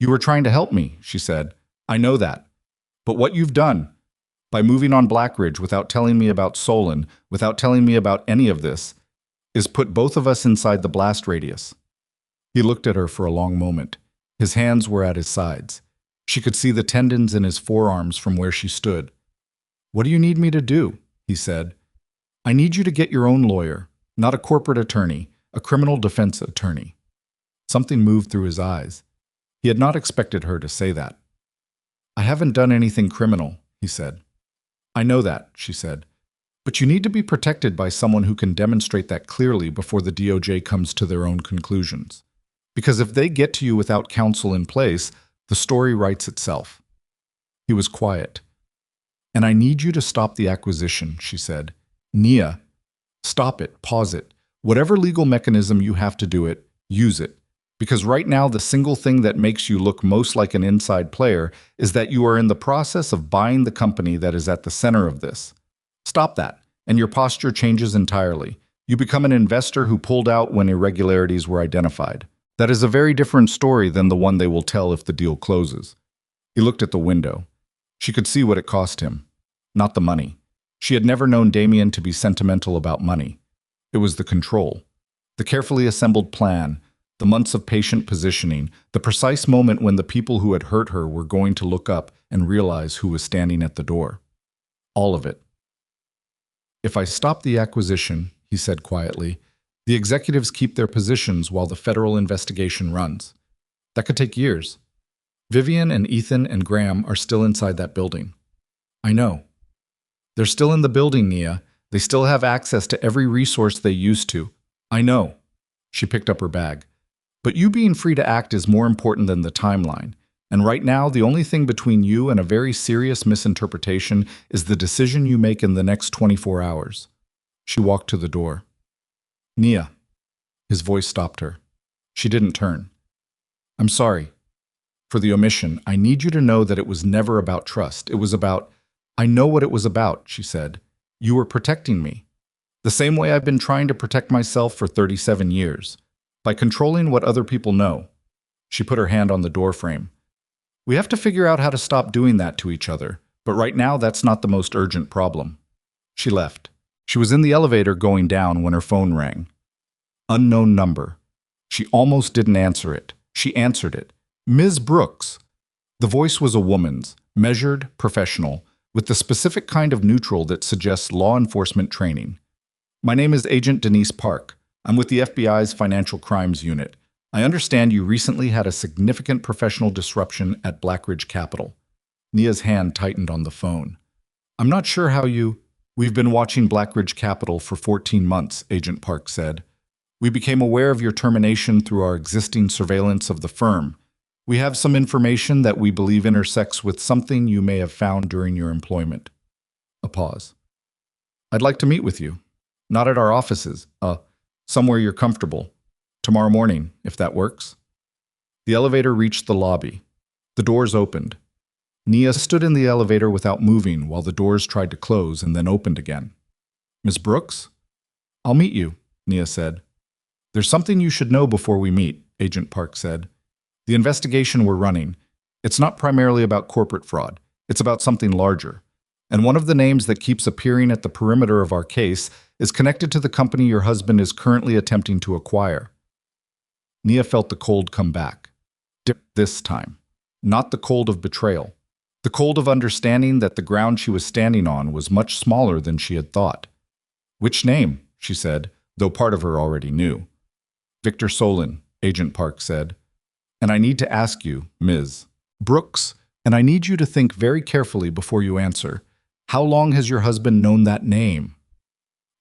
You were trying to help me, she said. I know that. But what you've done, by moving on Blackridge without telling me about Solon, without telling me about any of this, is put both of us inside the blast radius. He looked at her for a long moment. His hands were at his sides. She could see the tendons in his forearms from where she stood. What do you need me to do? He said. I need you to get your own lawyer, not a corporate attorney, a criminal defense attorney. Something moved through his eyes. He had not expected her to say that. I haven't done anything criminal, he said. I know that, she said. But you need to be protected by someone who can demonstrate that clearly before the DOJ comes to their own conclusions. Because if they get to you without counsel in place, the story writes itself. He was quiet. And I need you to stop the acquisition, she said. Nia, stop it, pause it. Whatever legal mechanism you have to do it, use it. Because right now, the single thing that makes you look most like an inside player is that you are in the process of buying the company that is at the center of this. Stop that, and your posture changes entirely. You become an investor who pulled out when irregularities were identified. That is a very different story than the one they will tell if the deal closes. He looked at the window. She could see what it cost him. Not the money. She had never known Damien to be sentimental about money. It was the control, the carefully assembled plan, the months of patient positioning, the precise moment when the people who had hurt her were going to look up and realize who was standing at the door. All of it. "If I stop the acquisition," he said quietly, "the executives keep their positions while the federal investigation runs. That could take years. Vivian and Ethan and Graham are still inside that building." "I know." "They're still in the building, Nia. They still have access to every resource they used to." "I know." She picked up her bag. "But you being free to act is more important than the timeline. And right now, the only thing between you and a very serious misinterpretation is the decision you make in the next 24 hours. She walked to the door. "Nia." His voice stopped her. She didn't turn. "I'm sorry for the omission. I need you to know that it was never about trust. It was about—" "I know what it was about," she said. "You were protecting me. The same way I've been trying to protect myself for 37 years. By controlling what other people know." She put her hand on the door frame. "We have to figure out how to stop doing that to each other, but right now that's not the most urgent problem." She left. She was in the elevator going down when her phone rang. Unknown number. She almost didn't answer it. She answered it. "Ms. Brooks." The voice was a woman's, measured, professional, with the specific kind of neutral that suggests law enforcement training. "My name is Agent Denise Park. I'm with the FBI's Financial Crimes Unit. I understand you recently had a significant professional disruption at Blackridge Capital." Nia's hand tightened on the phone. "I'm not sure how you—" "We've been watching Blackridge Capital for 14 months, Agent Park said. "We became aware of your termination through our existing surveillance of the firm. We have some information that we believe intersects with something you may have found during your employment." A pause. "I'd like to meet with you. Not at our offices. Somewhere you're comfortable. Tomorrow morning, if that works." The elevator reached the lobby. The doors opened. Nia stood in the elevator without moving while the doors tried to close and then opened again. "Miss Brooks?" "I'll meet you," Nia said. "There's something you should know before we meet," Agent Park said. "The investigation we're running, it's not primarily about corporate fraud. It's about something larger. And one of the names that keeps appearing at the perimeter of our case is connected to the company your husband is currently attempting to acquire." Nia felt the cold come back. This time. Not the cold of betrayal. The cold of understanding that the ground she was standing on was much smaller than she had thought. "Which name?" she said, though part of her already knew. "Victor Solon," Agent Park said. "And I need to ask you, Ms. Brooks, and I need you to think very carefully before you answer. How long has your husband known that name?"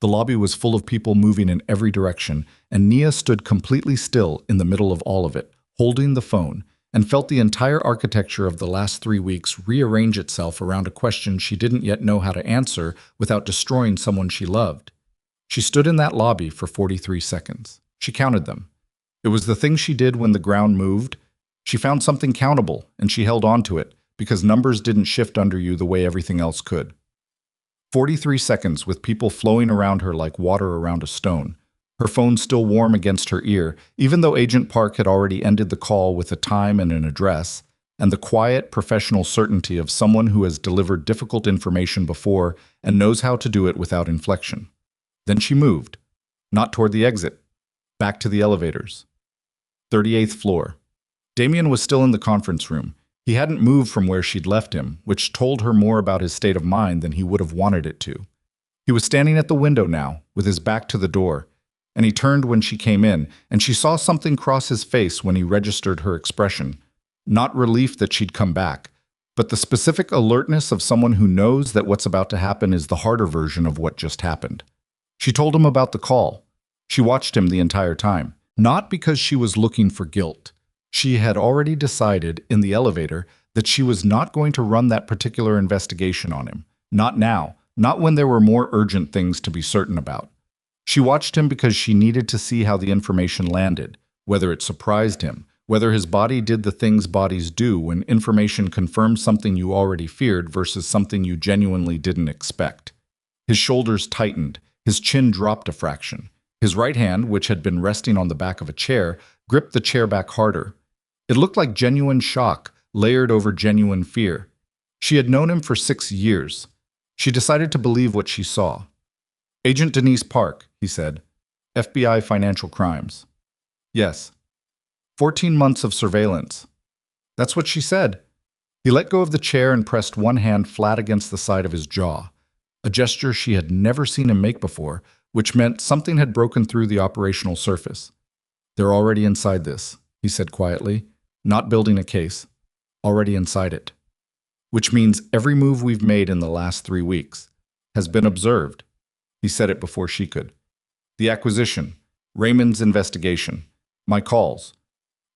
The lobby was full of people moving in every direction, and Nia stood completely still in the middle of all of it, holding the phone, and felt the entire architecture of the last 3 weeks rearrange itself around a question she didn't yet know how to answer without destroying someone she loved. She stood in that lobby for 43 seconds. She counted them. It was the thing she did when the ground moved. She found something countable, and she held on to it, because numbers didn't shift under you the way everything else could. 43 seconds with people flowing around her like water around a stone. Her phone still warm against her ear, even though Agent Park had already ended the call with a time and an address, and the quiet, professional certainty of someone who has delivered difficult information before and knows how to do it without inflection. Then she moved. Not toward the exit. Back to the elevators. 38th floor. Damien was still in the conference room. He hadn't moved from where she'd left him, which told her more about his state of mind than he would have wanted it to. He was standing at the window now, with his back to the door, and he turned when she came in, and she saw something cross his face when he registered her expression. Not relief that she'd come back, but the specific alertness of someone who knows that what's about to happen is the harder version of what just happened. She told him about the call. She watched him the entire time, not because she was looking for guilt. She had already decided in the elevator that she was not going to run that particular investigation on him. Not now, not when there were more urgent things to be certain about. She watched him because she needed to see how the information landed, whether it surprised him, whether his body did the things bodies do when information confirms something you already feared versus something you genuinely didn't expect. His shoulders tightened, his chin dropped a fraction. His right hand, which had been resting on the back of a chair, gripped the chair back harder. It looked like genuine shock, layered over genuine fear. She had known him for 6 years. She decided to believe what she saw. Agent Denise Park, he said. FBI Financial Crimes. Yes. 14 months of surveillance. That's what she said. He let go of the chair and pressed one hand flat against the side of his jaw, a gesture she had never seen him make before, which meant something had broken through the operational surface. They're already inside this, he said quietly, not building a case, already inside it. Which means every move we've made in the last 3 weeks has been observed. He said it before she could. The acquisition, Raymond's investigation, my calls.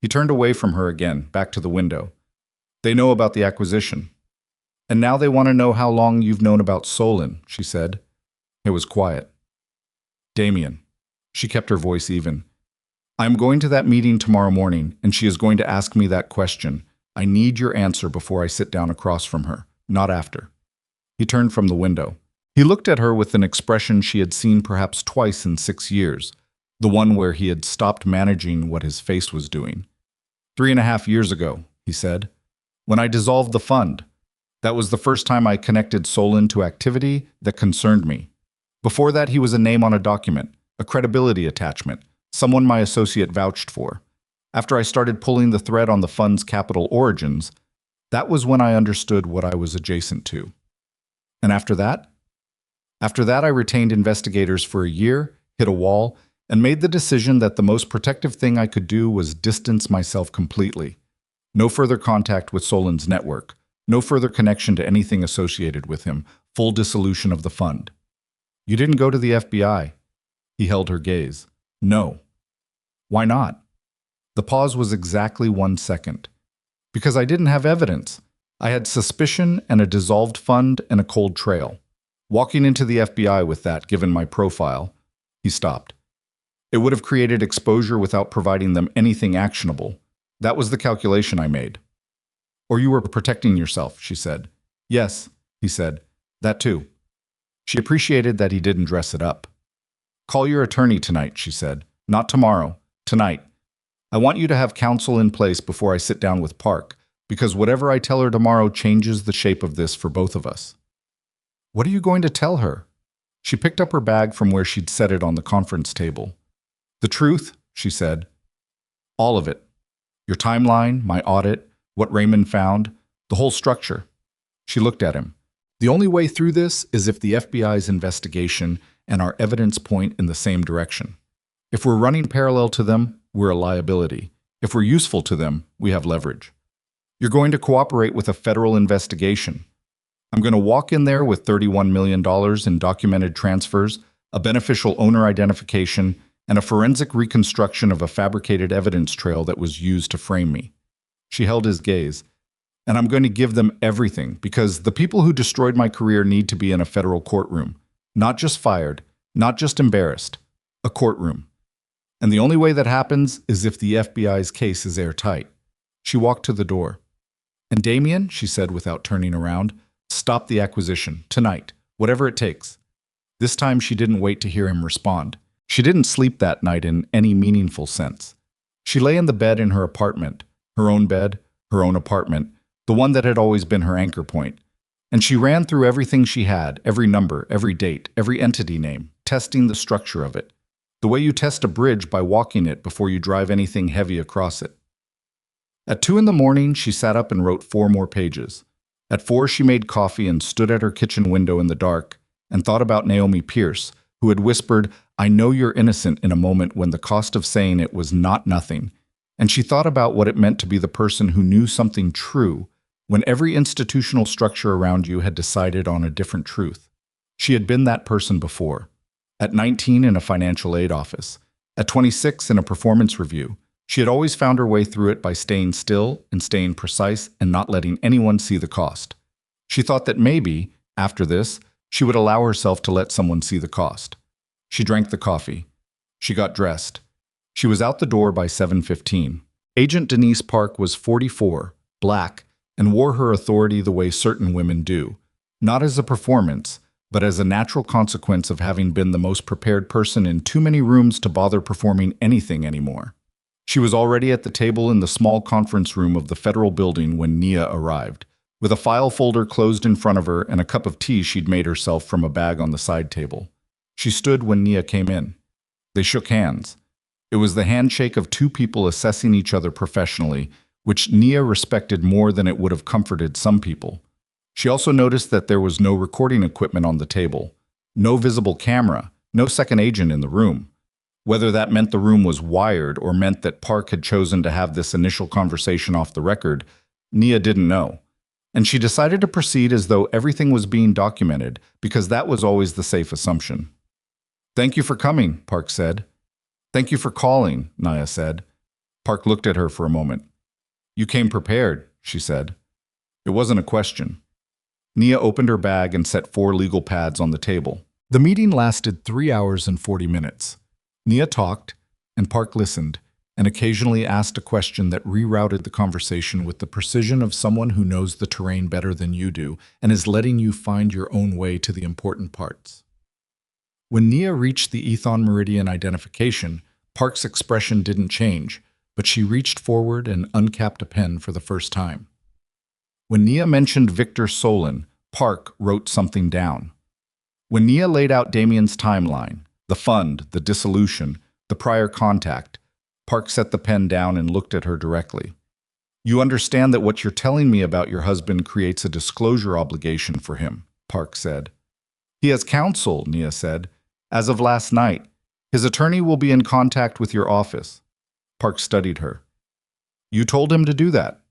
He turned away from her again, back to the window. They know about the acquisition. And now they want to know how long you've known about Solon, she said. It was quiet. Damien. She kept her voice even. I'm going to that meeting tomorrow morning, and she is going to ask me that question. I need your answer before I sit down across from her, not after. He turned from the window. He looked at her with an expression she had seen perhaps twice in 6 years, the one where he had stopped managing what his face was doing. 3.5 years ago, he said, when I dissolved the fund. That was the first time I connected Solon to activity that concerned me. Before that, he was a name on a document, a credibility attachment, someone my associate vouched for. After I started pulling the thread on the fund's capital origins, that was when I understood what I was adjacent to. And after that? After that, I retained investigators for a year, hit a wall, and made the decision that the most protective thing I could do was distance myself completely. No further contact with Solon's network, no further connection to anything associated with him, full dissolution of the fund. You didn't go to the FBI. He held her gaze. No. Why not? The pause was exactly 1 second. Because I didn't have evidence. I had suspicion and a dissolved fund and a cold trail. Walking into the FBI with that, given my profile, he stopped. It would have created exposure without providing them anything actionable. That was the calculation I made. Or you were protecting yourself, she said. Yes, he said. That too. She appreciated that he didn't dress it up. Call your attorney tonight, she said. Not tomorrow. Tonight. I want you to have counsel in place before I sit down with Park, because whatever I tell her tomorrow changes the shape of this for both of us. What are you going to tell her? She picked up her bag from where she'd set it on the conference table. The truth, she said. All of it. Your timeline, my audit, what Raymond found, the whole structure. She looked at him. The only way through this is if the FBI's investigation and our evidence point in the same direction. If we're running parallel to them, we're a liability. If we're useful to them, we have leverage. You're going to cooperate with a federal investigation. I'm going to walk in there with $31 million in documented transfers, a beneficial owner identification, and a forensic reconstruction of a fabricated evidence trail that was used to frame me. She held his gaze. And I'm going to give them everything, because the people who destroyed my career need to be in a federal courtroom. Not just fired, not just embarrassed. A courtroom. And the only way that happens is if the FBI's case is airtight. She walked to the door. And Damien, she said without turning around, stop the acquisition, tonight, whatever it takes. This time she didn't wait to hear him respond. She didn't sleep that night in any meaningful sense. She lay in the bed in her apartment, her own bed, her own apartment, the one that had always been her anchor point. And she ran through everything she had, every number, every date, every entity name, testing the structure of it. The way you test a bridge by walking it before you drive anything heavy across it. At 2 in the morning, she sat up and wrote 4 more pages. At 4, she made coffee and stood at her kitchen window in the dark and thought about Naomi Pierce, who had whispered, "I know you're innocent," in a moment when the cost of saying it was not nothing. And she thought about what it meant to be the person who knew something true when every institutional structure around you had decided on a different truth. She had been that person before. At 19 in a financial aid office. At 26 in a performance review. She had always found her way through it by staying still and staying precise and not letting anyone see the cost. She thought that maybe, after this, she would allow herself to let someone see the cost. She drank the coffee. She got dressed. She was out the door by 7:15. Agent Denise Park was 44, black, and wore her authority the way certain women do, not as a performance, but as a natural consequence of having been the most prepared person in too many rooms to bother performing anything anymore. She was already at the table in the small conference room of the federal building when Nia arrived, with a file folder closed in front of her and a cup of tea she'd made herself from a bag on the side table. She stood when Nia came in. They shook hands. It was the handshake of two people assessing each other professionally, which Nia respected more than it would have comforted some people. She also noticed that there was no recording equipment on the table, no visible camera, no second agent in the room. Whether that meant the room was wired or meant that Park had chosen to have this initial conversation off the record, Nia didn't know. And she decided to proceed as though everything was being documented, because that was always the safe assumption. "Thank you for coming," Park said. "Thank you for calling," Nia said. Park looked at her for a moment. "You came prepared," she said. It wasn't a question. Nia opened her bag and set 4 legal pads on the table. The meeting lasted 3 hours and 40 minutes. Nia talked, and Park listened, and occasionally asked a question that rerouted the conversation with the precision of someone who knows the terrain better than you do and is letting you find your own way to the important parts. When Nia reached the Ethon Meridian identification, Park's expression didn't change, but she reached forward and uncapped a pen for the first time. When Nia mentioned Victor Solon, Park wrote something down. When Nia laid out Damien's timeline, the fund, the dissolution, the prior contact, Park set the pen down and looked at her directly. "You understand that what you're telling me about your husband creates a disclosure obligation for him," Park said. "He has counsel," Nia said. "As of last night, his attorney will be in contact with your office." Park studied her. "You told him to do that?"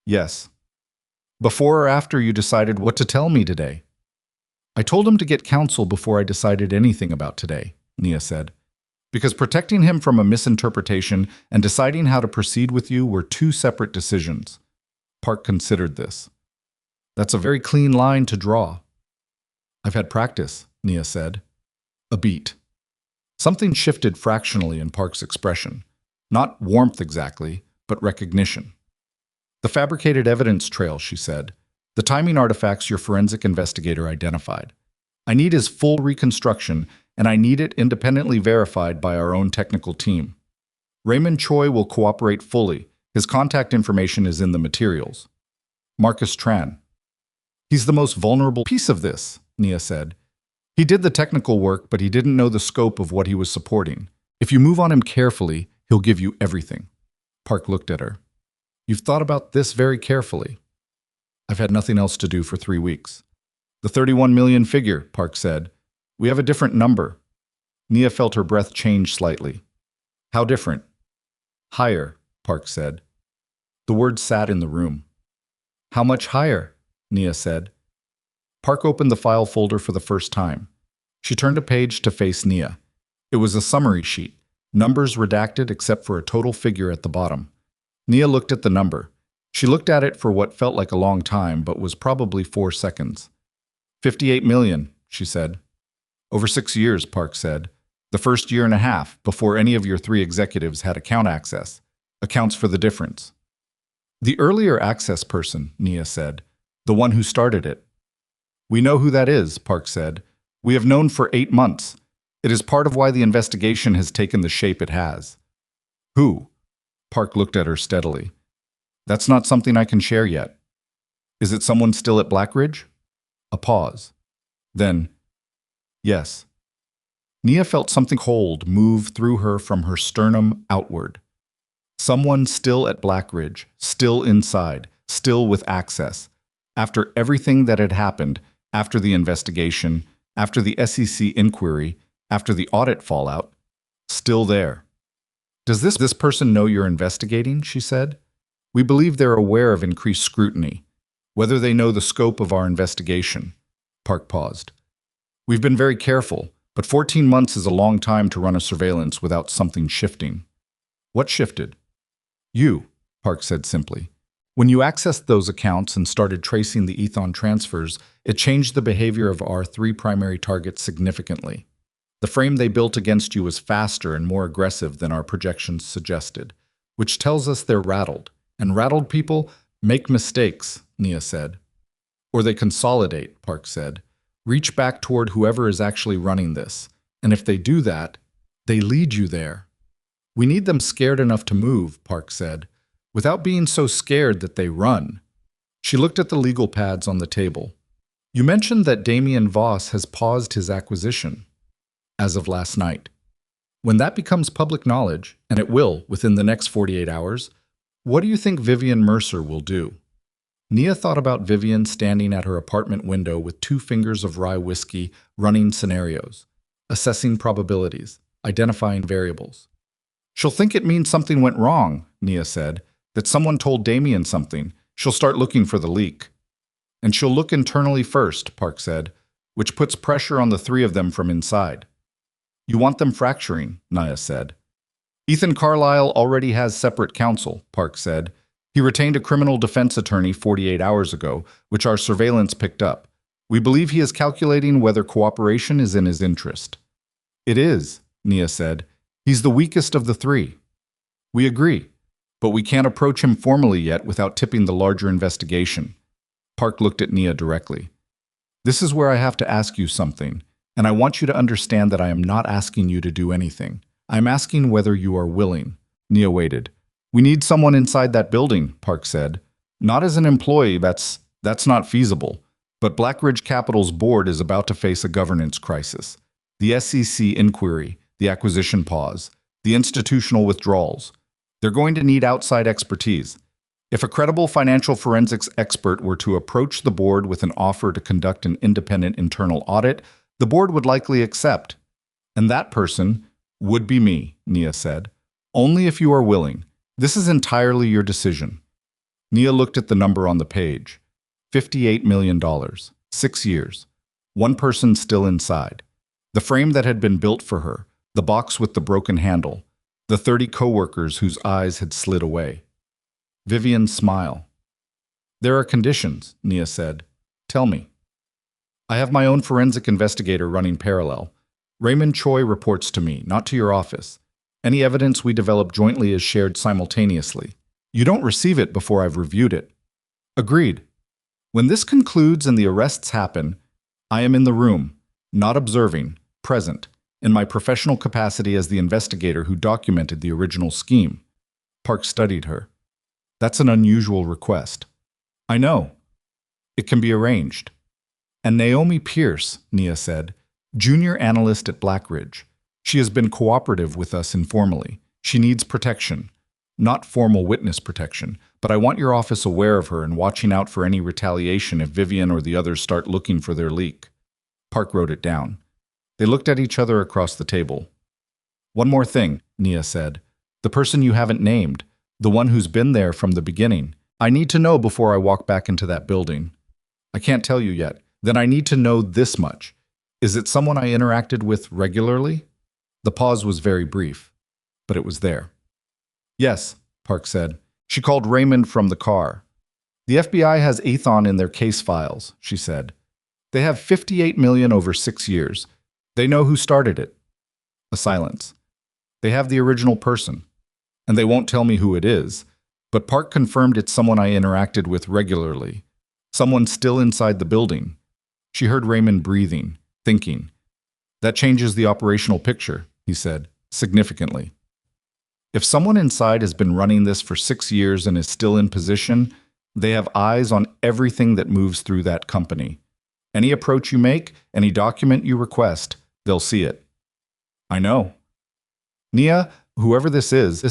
"Yes." "Before or after you decided what to tell me today?" "I told him to get counsel before I decided anything about today," Nia said. "Because protecting him from a misinterpretation and deciding how to proceed with you were 2 separate decisions." Park considered this. "That's a very clean line to draw." "I've had practice," Nia said. A beat. Something shifted fractionally in Park's expression. Not warmth exactly, but recognition. "The fabricated evidence trail," she said. "The timing artifacts your forensic investigator identified. I need his full reconstruction, and I need it independently verified by our own technical team. Raymond Choi will cooperate fully. His contact information is in the materials." Marcus Tran. "He's the most vulnerable piece of this," Nia said. "He did the technical work, but he didn't know the scope of what he was supporting. If you move on him carefully, he'll give you everything." Park looked at her. "You've thought about this very carefully." "I've had nothing else to do for 3 weeks." "The 31 million figure," Park said. "We have a different number." Nia felt her breath change slightly. "How different?" "Higher," Park said. The word sat in the room. "How much higher?" Nia said. Park opened the file folder for the first time. She turned a page to face Nia. It was a summary sheet, numbers redacted except for a total figure at the bottom. Nia looked at the number. She looked at it for what felt like a long time, but was probably 4 seconds. 58 million, she said. "Over 6 years," Park said. "The first year and a half, before any of your 3 executives had account access, accounts for the difference." "The earlier access person," Nia said. "The one who started it." "We know who that is," Park said. "We have known for 8 months. It is part of why the investigation has taken the shape it has." "Who?" Park looked at her steadily. "That's not something I can share yet." "Is it someone still at Blackridge?" A pause. Then, "Yes." Nia felt something cold move through her from her sternum outward. Someone still at Blackridge, still inside, still with access. After everything that had happened, after the investigation, after the SEC inquiry, after the audit fallout, still there. "Does this person know you're investigating?" she said. "We believe they're aware of increased scrutiny. Whether they know the scope of our investigation." Park paused. "We've been very careful, but 14 months is a long time to run a surveillance without something shifting." "What shifted?" "You," Park said simply. "When you accessed those accounts and started tracing the Ethon transfers, it changed the behavior of our 3 primary targets significantly. The frame they built against you was faster and more aggressive than our projections suggested, which tells us they're rattled. And rattled people make mistakes," Nia said. "Or they consolidate," Park said. "Reach back toward whoever is actually running this. And if they do that, they lead you there." "We need them scared enough to move," Park said, "without being so scared that they run." She looked at the legal pads on the table. You mentioned that Damien Voss has paused his acquisition as of last night. When that becomes public knowledge, and it will within the next 48 hours, what do you think Vivian Mercer will do? Nia thought about Vivian standing at her apartment window with 2 fingers of rye whiskey, running scenarios, assessing probabilities, identifying variables. She'll think it means something went wrong, Nia said, that someone told Damien something. She'll start looking for the leak. And she'll look internally first, Park said, which puts pressure on the 3 of them from inside. You want them fracturing, Nia said. Ethan Carlisle already has separate counsel, Park said. He retained a criminal defense attorney 48 hours ago, which our surveillance picked up. We believe he is calculating whether cooperation is in his interest. It is, Nia said. He's the weakest of the 3. We agree, but we can't approach him formally yet without tipping the larger investigation. Park looked at Nia directly. This is where I have to ask you something, and I want you to understand that I am not asking you to do anything. I'm asking whether you are willing. Nia waited. We need someone inside that building, Park said. Not as an employee, that's not feasible. But Blackridge Capital's board is about to face a governance crisis. The SEC inquiry, the acquisition pause, the institutional withdrawals. They're going to need outside expertise. If a credible financial forensics expert were to approach the board with an offer to conduct an independent internal audit, the board would likely accept. And that person would be me, Nia said. Only if you are willing. This is entirely your decision. Nia looked at the number on the page. $58 million. 6 years. One person still inside. The frame that had been built for her. The box with the broken handle. The 30 coworkers whose eyes had slid away. Vivian's smile. There are conditions, Nia said. Tell me. I have my own forensic investigator running parallel. Raymond Choi reports to me, not to your office. Any evidence we develop jointly is shared simultaneously. You don't receive it before I've reviewed it. Agreed. When this concludes and the arrests happen, I am in the room, not observing, present, in my professional capacity as the investigator who documented the original scheme. Park studied her. That's an unusual request. I know. It can be arranged. And Naomi Pierce, Nia said, junior analyst at Blackridge. She has been cooperative with us informally. She needs protection. Not formal witness protection, but I want your office aware of her and watching out for any retaliation if Vivian or the others start looking for their leak. Park wrote it down. They looked at each other across the table. One more thing, Nia said. The person you haven't named, the one who's been there from the beginning. I need to know before I walk back into that building. I can't tell you yet. Then I need to know this much. Is it someone I interacted with regularly? The pause was very brief, but it was there. Yes, Park said. She called Raymond from the car. The FBI has Athon in their case files, she said. They have $58 million over 6 years. They know who started it. A silence. They have the original person. And they won't tell me who it is, but Park confirmed it's someone I interacted with regularly. Someone still inside the building. She heard Raymond breathing, thinking. That changes the operational picture, he said, significantly. If someone inside has been running this for 6 years and is still in position, they have eyes on everything that moves through that company. Any approach you make, any document you request, they'll see it. I know. Nia, whoever this is,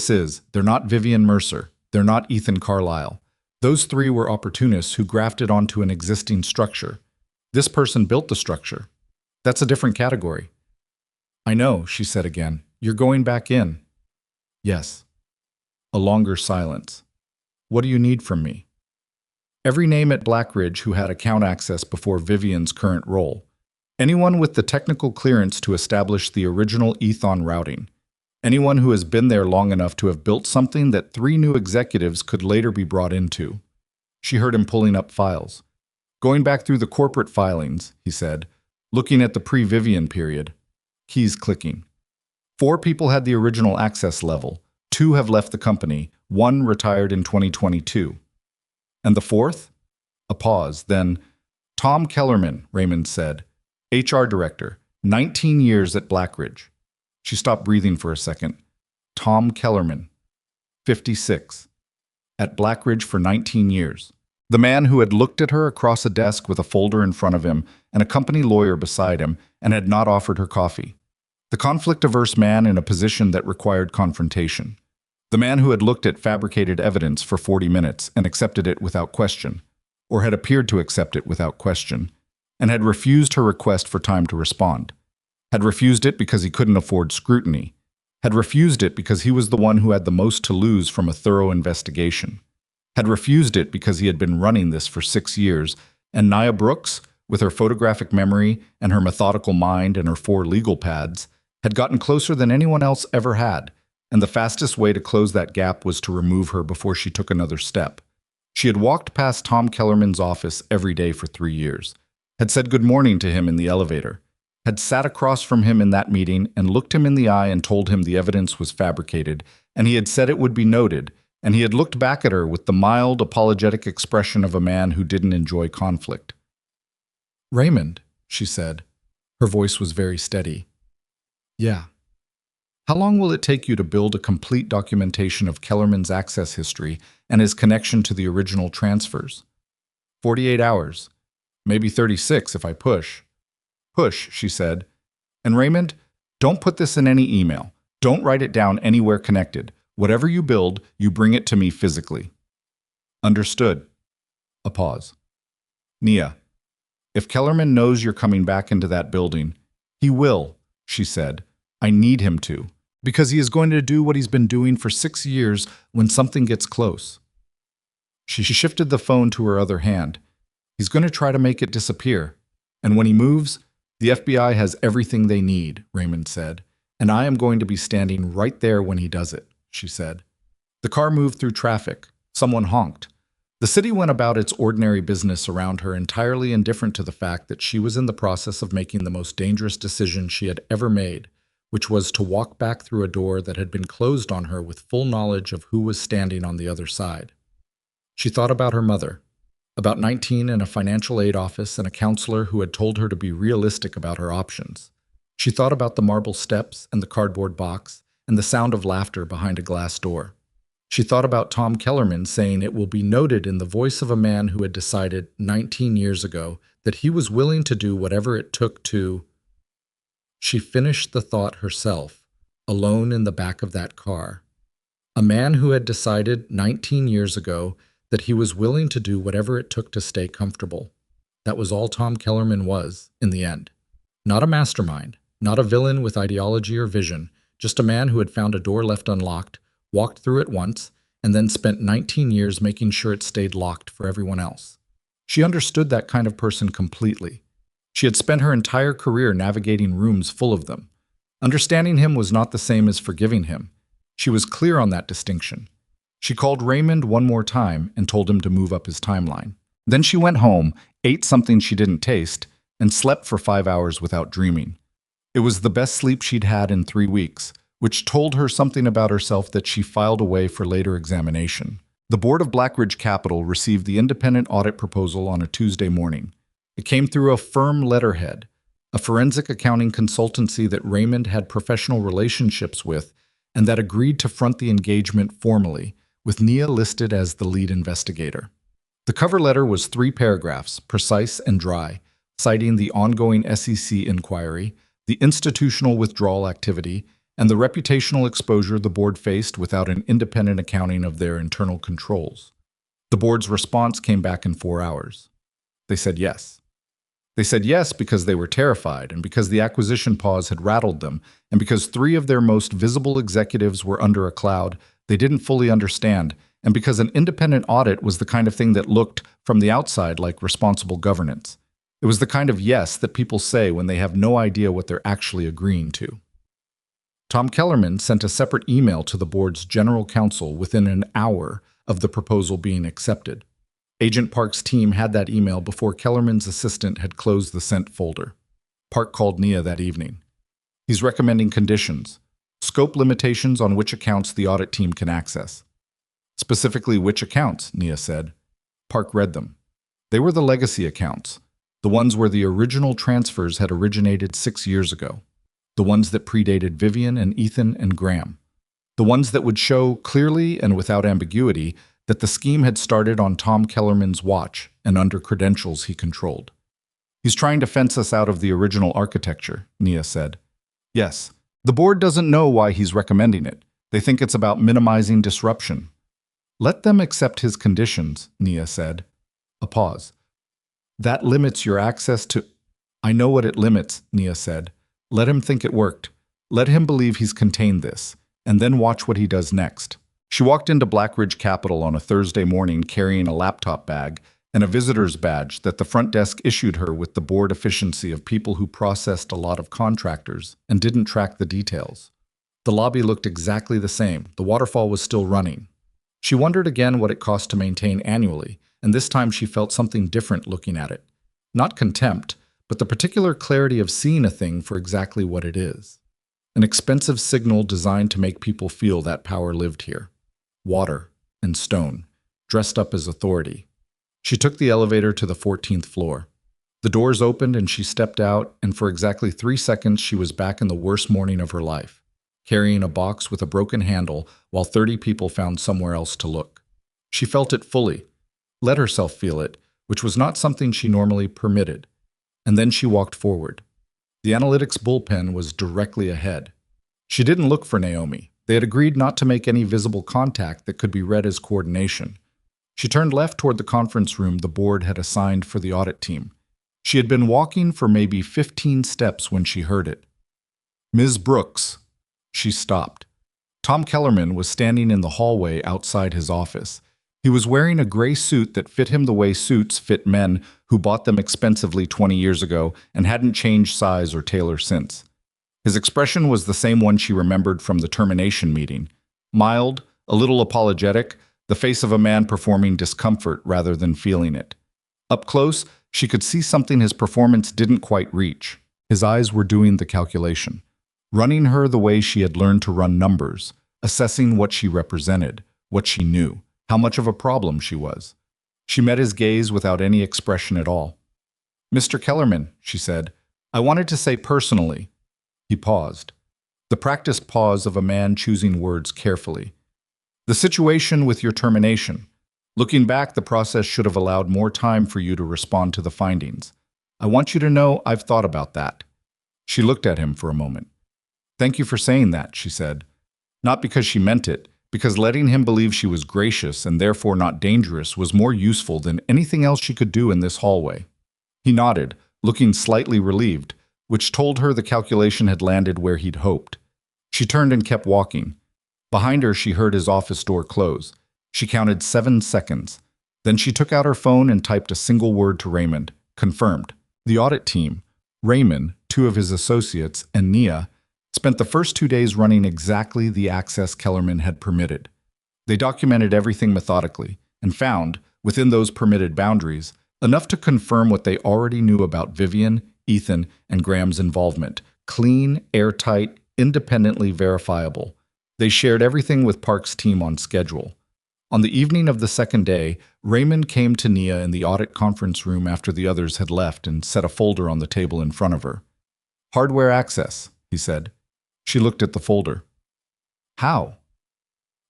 they're not Vivian Mercer. They're not Ethan Carlisle. Those 3 were opportunists who grafted onto an existing structure. This person built the structure. That's a different category. I know, she said again. You're going back in. Yes. A longer silence. What do you need from me? Every name at Blackridge who had account access before Vivian's current role. Anyone with the technical clearance to establish the original Ethon routing. Anyone who has been there long enough to have built something that 3 new executives could later be brought into. She heard him pulling up files. Going back through the corporate filings, he said, looking at the pre-Vivian period. Keys clicking. 4 people had the original access level. 2 have left the company. 1 retired in 2022. And the 4th? A pause, then, Tom Kellerman, Raymond said. HR director, 19 years at Blackridge. She stopped breathing for a second. Tom Kellerman, 56. At Blackridge for 19 years. The man who had looked at her across a desk with a folder in front of him and a company lawyer beside him and had not offered her coffee. The conflict-averse man in a position that required confrontation. The man who had looked at fabricated evidence for 40 minutes and accepted it without question, or had appeared to accept it without question, and had refused her request for time to respond. Had refused it because he couldn't afford scrutiny. Had refused it because he was the one who had the most to lose from a thorough investigation. Had refused it because he had been running this for 6 years, and Nia Brooks, with her photographic memory and her methodical mind and her 4 legal pads, had gotten closer than anyone else ever had, and the fastest way to close that gap was to remove her before she took another step. She had walked past Tom Kellerman's office every day for 3 years, had said good morning to him in the elevator, had sat across from him in that meeting and looked him in the eye and told him the evidence was fabricated, and he had said it would be noted, and he had looked back at her with the mild, apologetic expression of a man who didn't enjoy conflict. "Raymond," she said. Her voice was very steady. "Yeah. How long will it take you to build a complete documentation of Kellerman's access history and his connection to the original transfers?" 48 hours. Maybe 36 if I push." "Push," she said. "And Raymond, don't put this in any email. Don't write it down anywhere connected. Whatever you build, you bring it to me physically." "Understood." A pause. "Nia, if Kellerman knows you're coming back into that building, he will," she said. "I need him to, because he is going to do what he's been doing for 6 years when something gets close." She shifted the phone to her other hand. "He's going to try to make it disappear. And when he moves, the FBI has everything they need," Raymond said. "And I am going to be standing right there when he does it," she said. The car moved through traffic. Someone honked. The city went about its ordinary business around her, entirely indifferent to the fact that she was in the process of making the most dangerous decision she had ever made, which was to walk back through a door that had been closed on her with full knowledge of who was standing on the other side. She thought about her mother, about 19 in a financial aid office and a counselor who had told her to be realistic about her options. She thought about the marble steps and the cardboard box and the sound of laughter behind a glass door. She thought about Tom Kellerman saying it will be noted in the voice of a man who had decided 19 years ago that he was willing to do whatever it took to... She finished the thought herself, alone in the back of that car. A man who had decided 19 years ago that he was willing to do whatever it took to stay comfortable. That was all Tom Kellerman was, in the end. Not a mastermind, not a villain with ideology or vision, just a man who had found a door left unlocked, walked through it once, and then spent 19 years making sure it stayed locked for everyone else. She understood that kind of person completely. She had spent her entire career navigating rooms full of them. Understanding him was not the same as forgiving him. She was clear on that distinction. She called Raymond one more time and told him to move up his timeline. Then she went home, ate something she didn't taste, and slept for 5 hours without dreaming. It was the best sleep she'd had in 3 weeks, which told her something about herself that she filed away for later examination. The board of Blackridge Capital received the independent audit proposal on a Tuesday morning. It came through a firm letterhead, a forensic accounting consultancy that Raymond had professional relationships with and that agreed to front the engagement formally, with Nia listed as the lead investigator. The cover letter was 3 paragraphs, precise and dry, citing the ongoing SEC inquiry, the institutional withdrawal activity, and the reputational exposure the board faced without an independent accounting of their internal controls. The board's response came back in 4 hours. They said yes. They said yes because they were terrified, and because the acquisition pause had rattled them, and because 3 of their most visible executives were under a cloud they didn't fully understand, and because an independent audit was the kind of thing that looked, from the outside, like responsible governance. It was the kind of yes that people say when they have no idea what they're actually agreeing to. Tom Kellerman sent a separate email to the board's general counsel within an hour of the proposal being accepted. Agent Park's team had that email before Kellerman's assistant had closed the sent folder. Park called Nia that evening. He's recommending conditions, scope limitations on which accounts the audit team can access. Specifically which accounts, Nia said. Park read them. They were the legacy accounts, the ones where the original transfers had originated 6 years ago, the ones that predated Vivian and Ethan and Graham, the ones that would show clearly and without ambiguity that the scheme had started on Tom Kellerman's watch and under credentials he controlled. "He's trying to fence us out of the original architecture," Nia said. "Yes. The board doesn't know why he's recommending it. They think it's about minimizing disruption." "Let them accept his conditions," Nia said. A pause. "That limits your access to—" "I know what it limits," Nia said. "Let him think it worked. Let him believe he's contained this, and then watch what he does next." She walked into Blackridge Capital on a Thursday morning carrying a laptop bag and a visitor's badge that the front desk issued her with the board efficiency of people who processed a lot of contractors and didn't track the details. The lobby looked exactly the same. The waterfall was still running. She wondered again what it cost to maintain annually, and this time she felt something different looking at it. Not contempt, but the particular clarity of seeing a thing for exactly what it is. An expensive signal designed to make people feel that power lived here. Water and stone, dressed up as authority. She took the elevator to the 14th floor. The doors opened and she stepped out, and for exactly 3 seconds she was back in the worst morning of her life, carrying a box with a broken handle while 30 people found somewhere else to look. She felt it fully, let herself feel it, which was not something she normally permitted. And then she walked forward. The analytics bullpen was directly ahead. She didn't look for Naomi. They had agreed not to make any visible contact that could be read as coordination. She turned left toward the conference room the board had assigned for the audit team. She had been walking for maybe 15 steps when she heard it. "Ms. Brooks." She stopped. Tom Kellerman was standing in the hallway outside his office. He was wearing a gray suit that fit him the way suits fit men who bought them expensively 20 years ago and hadn't changed size or tailor since. His expression was the same one she remembered from the termination meeting. Mild, a little apologetic, the face of a man performing discomfort rather than feeling it. Up close, she could see something his performance didn't quite reach. His eyes were doing the calculation, running her the way she had learned to run numbers, assessing what she represented, what she knew, how much of a problem she was. She met his gaze without any expression at all. "Mr. Kellerman," she said, "I wanted to say personally." He paused. The practiced pause of a man choosing words carefully. "The situation with your termination. Looking back, the process should have allowed more time for you to respond to the findings. I want you to know I've thought about that." She looked at him for a moment. "Thank you for saying that," she said. Not because she meant it, because letting him believe she was gracious and therefore not dangerous was more useful than anything else she could do in this hallway. He nodded, looking slightly relieved, which told her the calculation had landed where he'd hoped. She turned and kept walking. Behind her, she heard his office door close. She counted 7 seconds. Then she took out her phone and typed a single word to Raymond. Confirmed. The audit team, Raymond, 2 of his associates, and Nia, spent the first 2 days running exactly the access Kellerman had permitted. They documented everything methodically and found, within those permitted boundaries, enough to confirm what they already knew about Vivian, Ethan, and Graham's involvement. Clean, airtight, independently verifiable. They shared everything with Park's team on schedule. On the evening of the second day, Raymond came to Nia in the audit conference room after the others had left and set a folder on the table in front of her. "Hardware access," he said. She looked at the folder. "How?"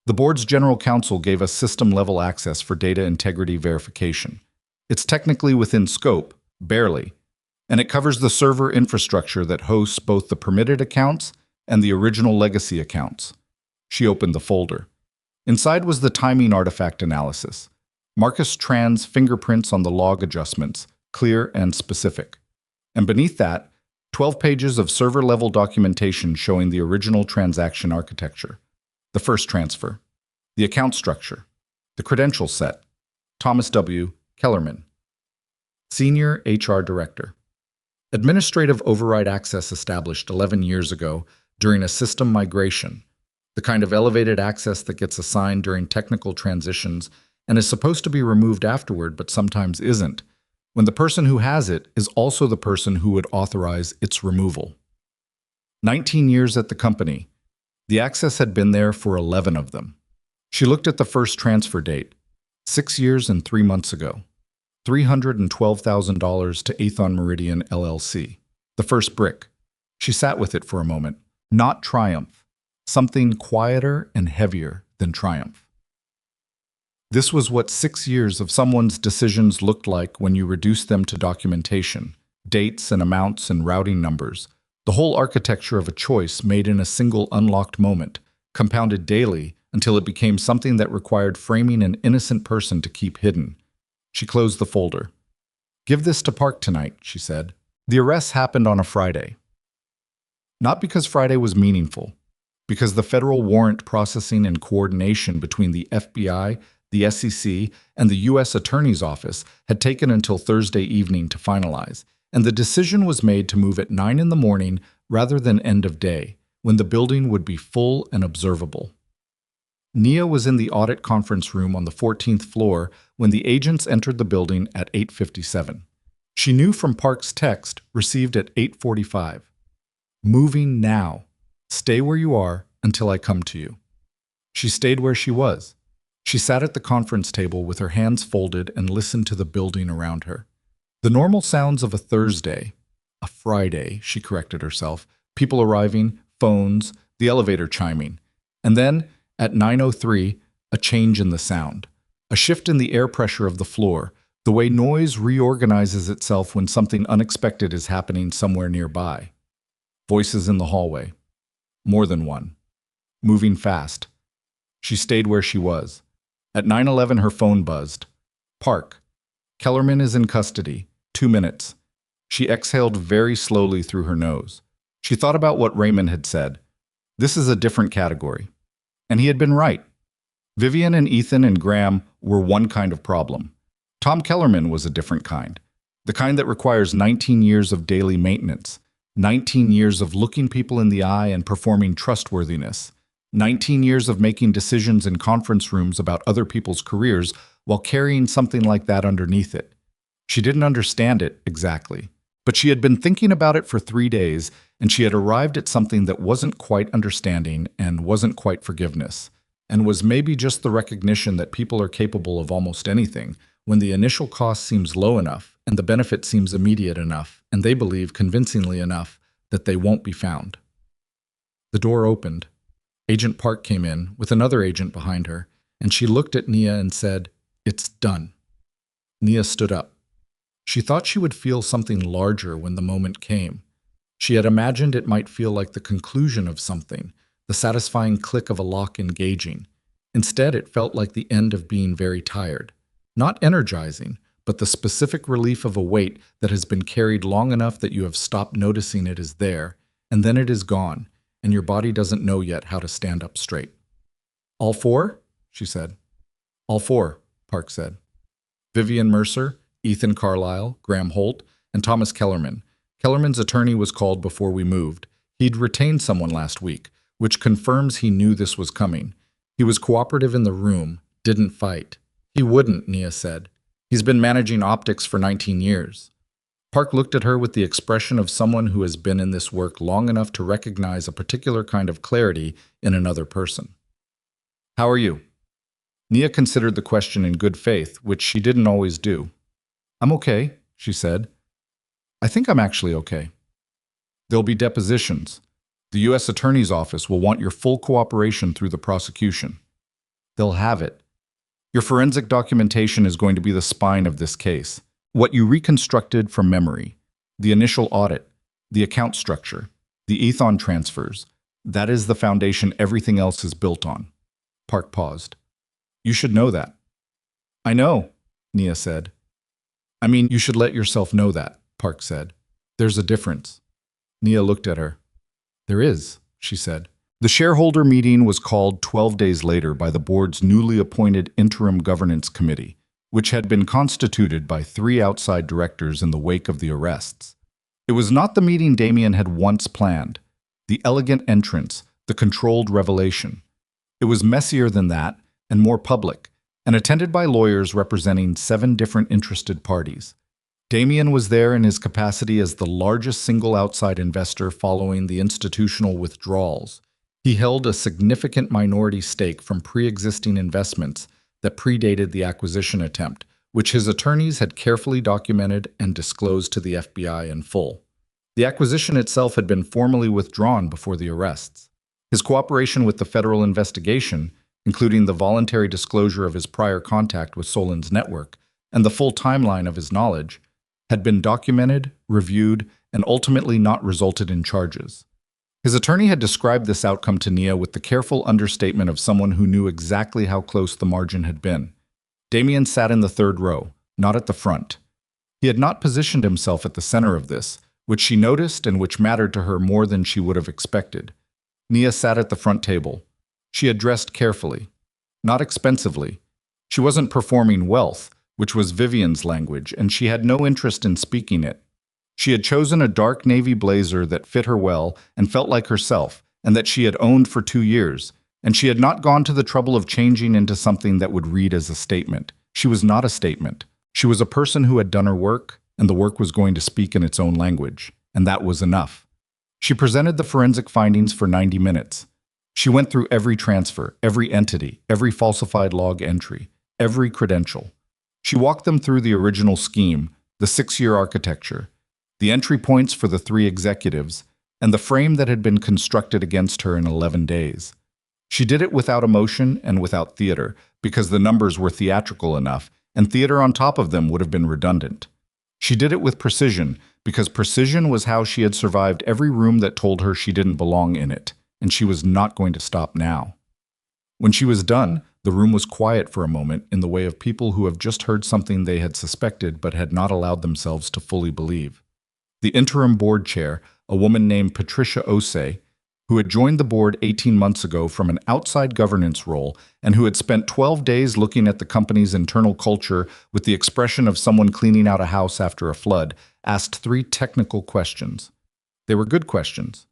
"The board's general counsel gave us system-level access for data integrity verification. It's technically within scope, barely, and it covers the server infrastructure that hosts both the permitted accounts and the original legacy accounts." She opened the folder. Inside was the timing artifact analysis. Marcus Tran's fingerprints on the log adjustments, clear and specific. And beneath that, 12 pages of server-level documentation showing the original transaction architecture, the first transfer, the account structure, the credential set. Thomas W. Kellerman, Senior HR Director. Administrative override access established 11 years ago during a system migration, the kind of elevated access that gets assigned during technical transitions and is supposed to be removed afterward but sometimes isn't, when the person who has it is also the person who would authorize its removal. 19 years at the company. The access had been there for 11 of them. She looked at the first transfer date, 6 years and 3 months ago. $312,000 to Aethon Meridian LLC. The first brick. She sat with it for a moment. Not triumph. Something quieter and heavier than triumph. This was what 6 years of someone's decisions looked like when you reduced them to documentation, dates and amounts and routing numbers. The whole architecture of a choice made in a single unlocked moment, compounded daily until it became something that required framing an innocent person to keep hidden. She closed the folder. "Give this to Park tonight," she said. The arrests happened on a Friday. Not because Friday was meaningful, because the federal warrant processing and coordination between the FBI, the SEC, and the U.S. Attorney's Office had taken until Thursday evening to finalize, and the decision was made to move at 9 in the morning rather than end of day, when the building would be full and observable. Nia was in the audit conference room on the 14th floor when the agents entered the building at 8:57. She knew from Park's text, received at 8:45. "Moving now. Stay where you are until I come to you." She stayed where she was. She sat at the conference table with her hands folded and listened to the building around her. The normal sounds of a Thursday, a Friday, she corrected herself, people arriving, phones, the elevator chiming. And then, at 9:03, a change in the sound, a shift in the air pressure of the floor, the way noise reorganizes itself when something unexpected is happening somewhere nearby. Voices in the hallway. More than one. Moving fast. She stayed where she was. At 9:11, her phone buzzed. "Park. Kellerman is in custody. 2 minutes." She exhaled very slowly through her nose. She thought about what Raymond had said. This is a different category. And he had been right. Vivian and Ethan and Graham were one kind of problem. Tom Kellerman was a different kind. The kind that requires 19 years of daily maintenance, 19 years of looking people in the eye and performing trustworthiness, 19 years of making decisions in conference rooms about other people's careers while carrying something like that underneath it. She didn't understand it exactly, but she had been thinking about it for 3 days, and she had arrived at something that wasn't quite understanding and wasn't quite forgiveness, and was maybe just the recognition that people are capable of almost anything when the initial cost seems low enough and the benefit seems immediate enough, and they believe convincingly enough that they won't be found. The door opened. Agent Park came in, with another agent behind her, and she looked at Nia and said, "It's done." Nia stood up. She thought she would feel something larger when the moment came. She had imagined it might feel like the conclusion of something, the satisfying click of a lock engaging. Instead, it felt like the end of being very tired. Not energizing, but the specific relief of a weight that has been carried long enough that you have stopped noticing it is there, and then it is gone, and your body doesn't know yet how to stand up straight. "All four?" she said. "All four," Park said. Vivian Mercer, Ethan Carlisle, Graham Holt, and Thomas Kellerman. Kellerman's attorney was called before we moved. He'd retained someone last week, which confirms he knew this was coming. He was cooperative in the room, didn't fight. He wouldn't, Nia said. He's been managing optics for 19 years. Park looked at her with the expression of someone who has been in this work long enough to recognize a particular kind of clarity in another person. "How are you?" Nia considered the question in good faith, which she didn't always do. "I'm okay," she said. "I think I'm actually okay. There'll be depositions. The U.S. Attorney's Office will want your full cooperation through the prosecution. They'll have it. Your forensic documentation is going to be the spine of this case. What you reconstructed from memory, the initial audit, the account structure, the Ethon transfers, that is the foundation everything else is built on." Park paused. "You should know that." "I know," Nia said. "I mean, you should let yourself know that," Park said. "There's a difference." Nia looked at her. "There is," she said. The shareholder meeting was called 12 days later by the board's newly appointed interim governance committee, which had been constituted by 3 outside directors in the wake of the arrests. It was not the meeting Damien had once planned, the elegant entrance, the controlled revelation. It was messier than that and more public, and attended by lawyers representing 7 different interested parties. Damien was there in his capacity as the largest single outside investor following the institutional withdrawals. He held a significant minority stake from pre-existing investments that predated the acquisition attempt, which his attorneys had carefully documented and disclosed to the FBI in full. The acquisition itself had been formally withdrawn before the arrests. His cooperation with the federal investigation, including the voluntary disclosure of his prior contact with Solon's network and the full timeline of his knowledge, had been documented, reviewed, and ultimately not resulted in charges. His attorney had described this outcome to Nia with the careful understatement of someone who knew exactly how close the margin had been. Damien sat in the third row, not at the front. He had not positioned himself at the center of this, which she noticed and which mattered to her more than she would have expected. Nia sat at the front table. She had dressed carefully, not expensively. She wasn't performing wealth, which was Vivian's language, and she had no interest in speaking it. She had chosen a dark navy blazer that fit her well and felt like herself, and that she had owned for 2 years, and she had not gone to the trouble of changing into something that would read as a statement. She was not a statement. She was a person who had done her work, and the work was going to speak in its own language, and that was enough. She presented the forensic findings for 90 minutes. She went through every transfer, every entity, every falsified log entry, every credential. She walked them through the original scheme, the 6-year architecture, the entry points for the 3 executives, and the frame that had been constructed against her in 11 days. She did it without emotion and without theater, because the numbers were theatrical enough, and theater on top of them would have been redundant. She did it with precision, because precision was how she had survived every room that told her she didn't belong in it, and she was not going to stop now. When she was done, the room was quiet for a moment in the way of people who have just heard something they had suspected but had not allowed themselves to fully believe. The interim board chair, a woman named Patricia Osei, who had joined the board 18 months ago from an outside governance role and who had spent 12 days looking at the company's internal culture with the expression of someone cleaning out a house after a flood, asked 3 technical questions. They were good questions.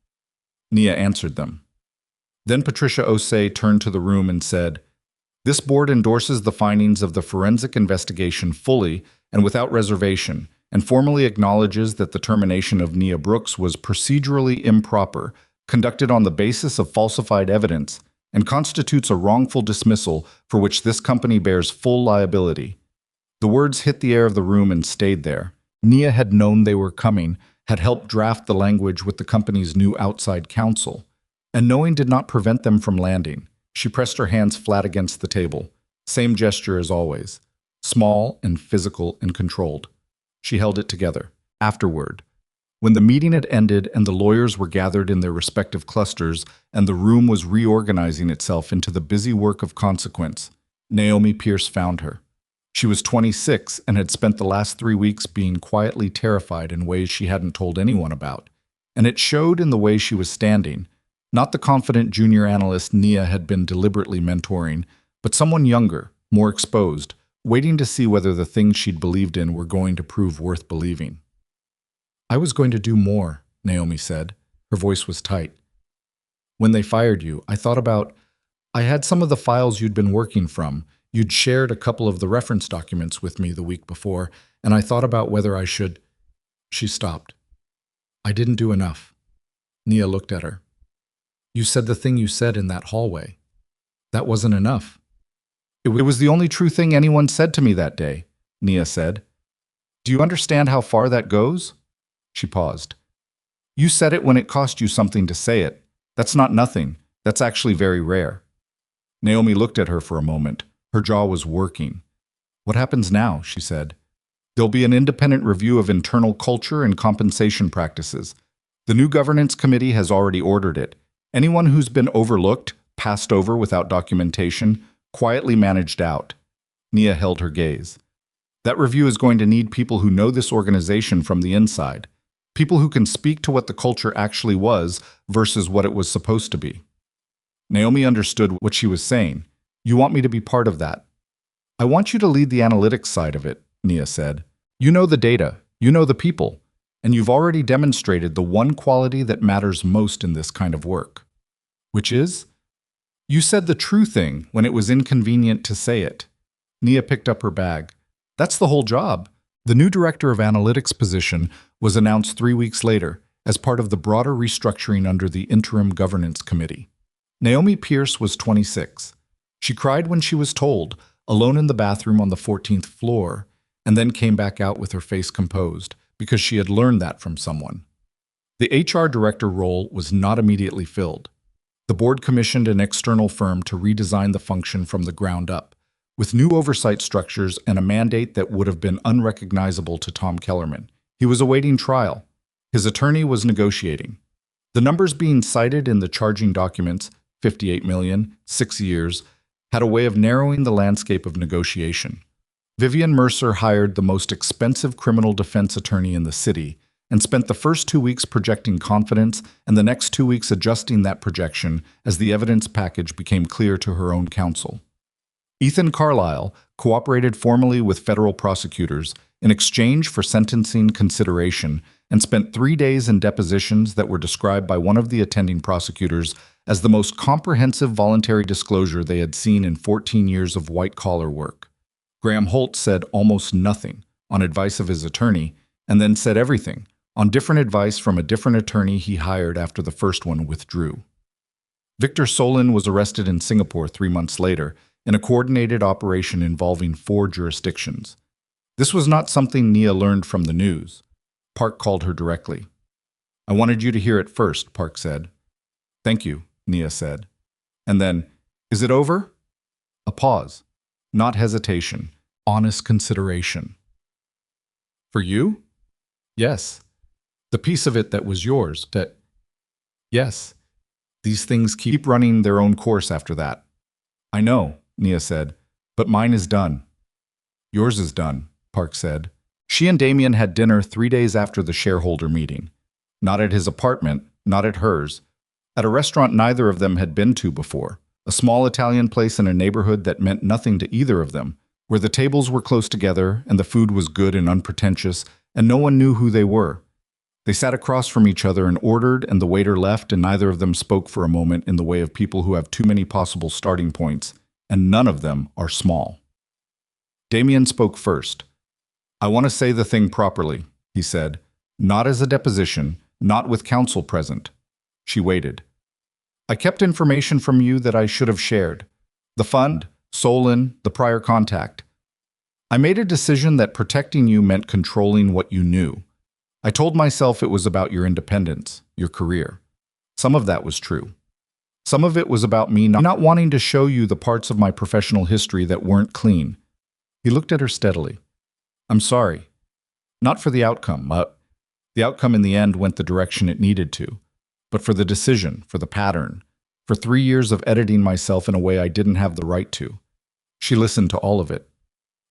Nia answered them. Then Patricia Osei turned to the room and said, "This board endorses the findings of the forensic investigation fully and without reservation, and formally acknowledges that the termination of Nia Brooks was procedurally improper, conducted on the basis of falsified evidence, and constitutes a wrongful dismissal for which this company bears full liability." The words hit the air of the room and stayed there. Nia had known they were coming, had helped draft the language with the company's new outside counsel, and knowing did not prevent them from landing. She pressed her hands flat against the table. Same gesture as always. Small and physical and controlled. She held it together. Afterward, when the meeting had ended and the lawyers were gathered in their respective clusters and the room was reorganizing itself into the busy work of consequence, Naomi Pierce found her. She was 26 and had spent the last 3 weeks being quietly terrified in ways she hadn't told anyone about. And it showed in the way she was standing. Not the confident junior analyst Nia had been deliberately mentoring, but someone younger, more exposed, waiting to see whether the things she'd believed in were going to prove worth believing. "I was going to do more," Naomi said. Her voice was tight. "When they fired you, I had some of the files you'd been working from. You'd shared a couple of the reference documents with me the week before, and I thought about whether I should—" She stopped. "I didn't do enough." Nia looked at her. "You said the thing you said in that hallway. That wasn't enough." It was the only true thing anyone said to me that day," Nia said. "Do you understand how far that goes?" She paused. "You said it when it cost you something to say it. That's not nothing. That's actually very rare." Naomi looked at her for a moment. Her jaw was working. "What happens now?" she said. "There'll be an independent review of internal culture and compensation practices. The new governance committee has already ordered it. Anyone who's been overlooked, passed over without documentation, quietly managed out." Nia held her gaze. "That review is going to need people who know this organization from the inside. People who can speak to what the culture actually was versus what it was supposed to be." Naomi understood what she was saying. "You want me to be part of that?" "I want you to lead the analytics side of it," Nia said. "You know the data, you know the people, and you've already demonstrated the one quality that matters most in this kind of work." "Which is?" "You said the true thing when it was inconvenient to say it." Nia picked up her bag. "That's the whole job." The new director of analytics position was announced 3 weeks later as part of the broader restructuring under the interim governance committee. Naomi Pierce was 26. She cried when she was told, alone in the bathroom on the 14th floor, and then came back out with her face composed because she had learned that from someone. The HR director role was not immediately filled. The board commissioned an external firm to redesign the function from the ground up, with new oversight structures and a mandate that would have been unrecognizable to Tom Kellerman. He was awaiting trial. His attorney was negotiating. The numbers being cited in the charging documents, 58 million, 6 years, had a way of narrowing the landscape of negotiation. Vivian Mercer hired the most expensive criminal defense attorney in the city and spent the first 2 weeks projecting confidence and the next 2 weeks adjusting that projection as the evidence package became clear to her own counsel. Ethan Carlisle cooperated formally with federal prosecutors in exchange for sentencing consideration and spent 3 days in depositions that were described by one of the attending prosecutors as the most comprehensive voluntary disclosure they had seen in 14 years of white-collar work. Graham Holt said almost nothing on advice of his attorney, and then said everything on different advice from a different attorney he hired after the first one withdrew. Victor Solin was arrested in Singapore 3 months later in a coordinated operation involving 4 jurisdictions. This was not something Nia learned from the news. Park called her directly. "I wanted you to hear it first," Park said. "Thank you," Nia said. And then, "Is it over?" A pause. Not hesitation. Honest consideration. "For you?" "Yes." "The piece of it that was yours, that—" "Yes." "These things keep running their own course after that." "I know," Nia said, "but mine is done." "Yours is done," Park said. She and Damien had dinner 3 days after the shareholder meeting. Not at his apartment, not at hers. At a restaurant neither of them had been to before. A small Italian place in a neighborhood that meant nothing to either of them, where the tables were close together and the food was good and unpretentious, and no one knew who they were. They sat across from each other and ordered, and the waiter left, and neither of them spoke for a moment in the way of people who have too many possible starting points, and none of them are small. Damien spoke first. "I want to say the thing properly," he said. "Not as a deposition, not with counsel present." She waited. "I kept information from you that I should have shared. The fund, Solon, the prior contact. I made a decision that protecting you meant controlling what you knew. I told myself it was about your independence, your career. Some of that was true. Some of it was about me not wanting to show you the parts of my professional history that weren't clean." He looked at her steadily. "I'm sorry. Not for the outcome. The outcome in the end went the direction it needed to. But for the decision, for the pattern, for 3 years of editing myself in a way I didn't have the right to." She listened to all of it.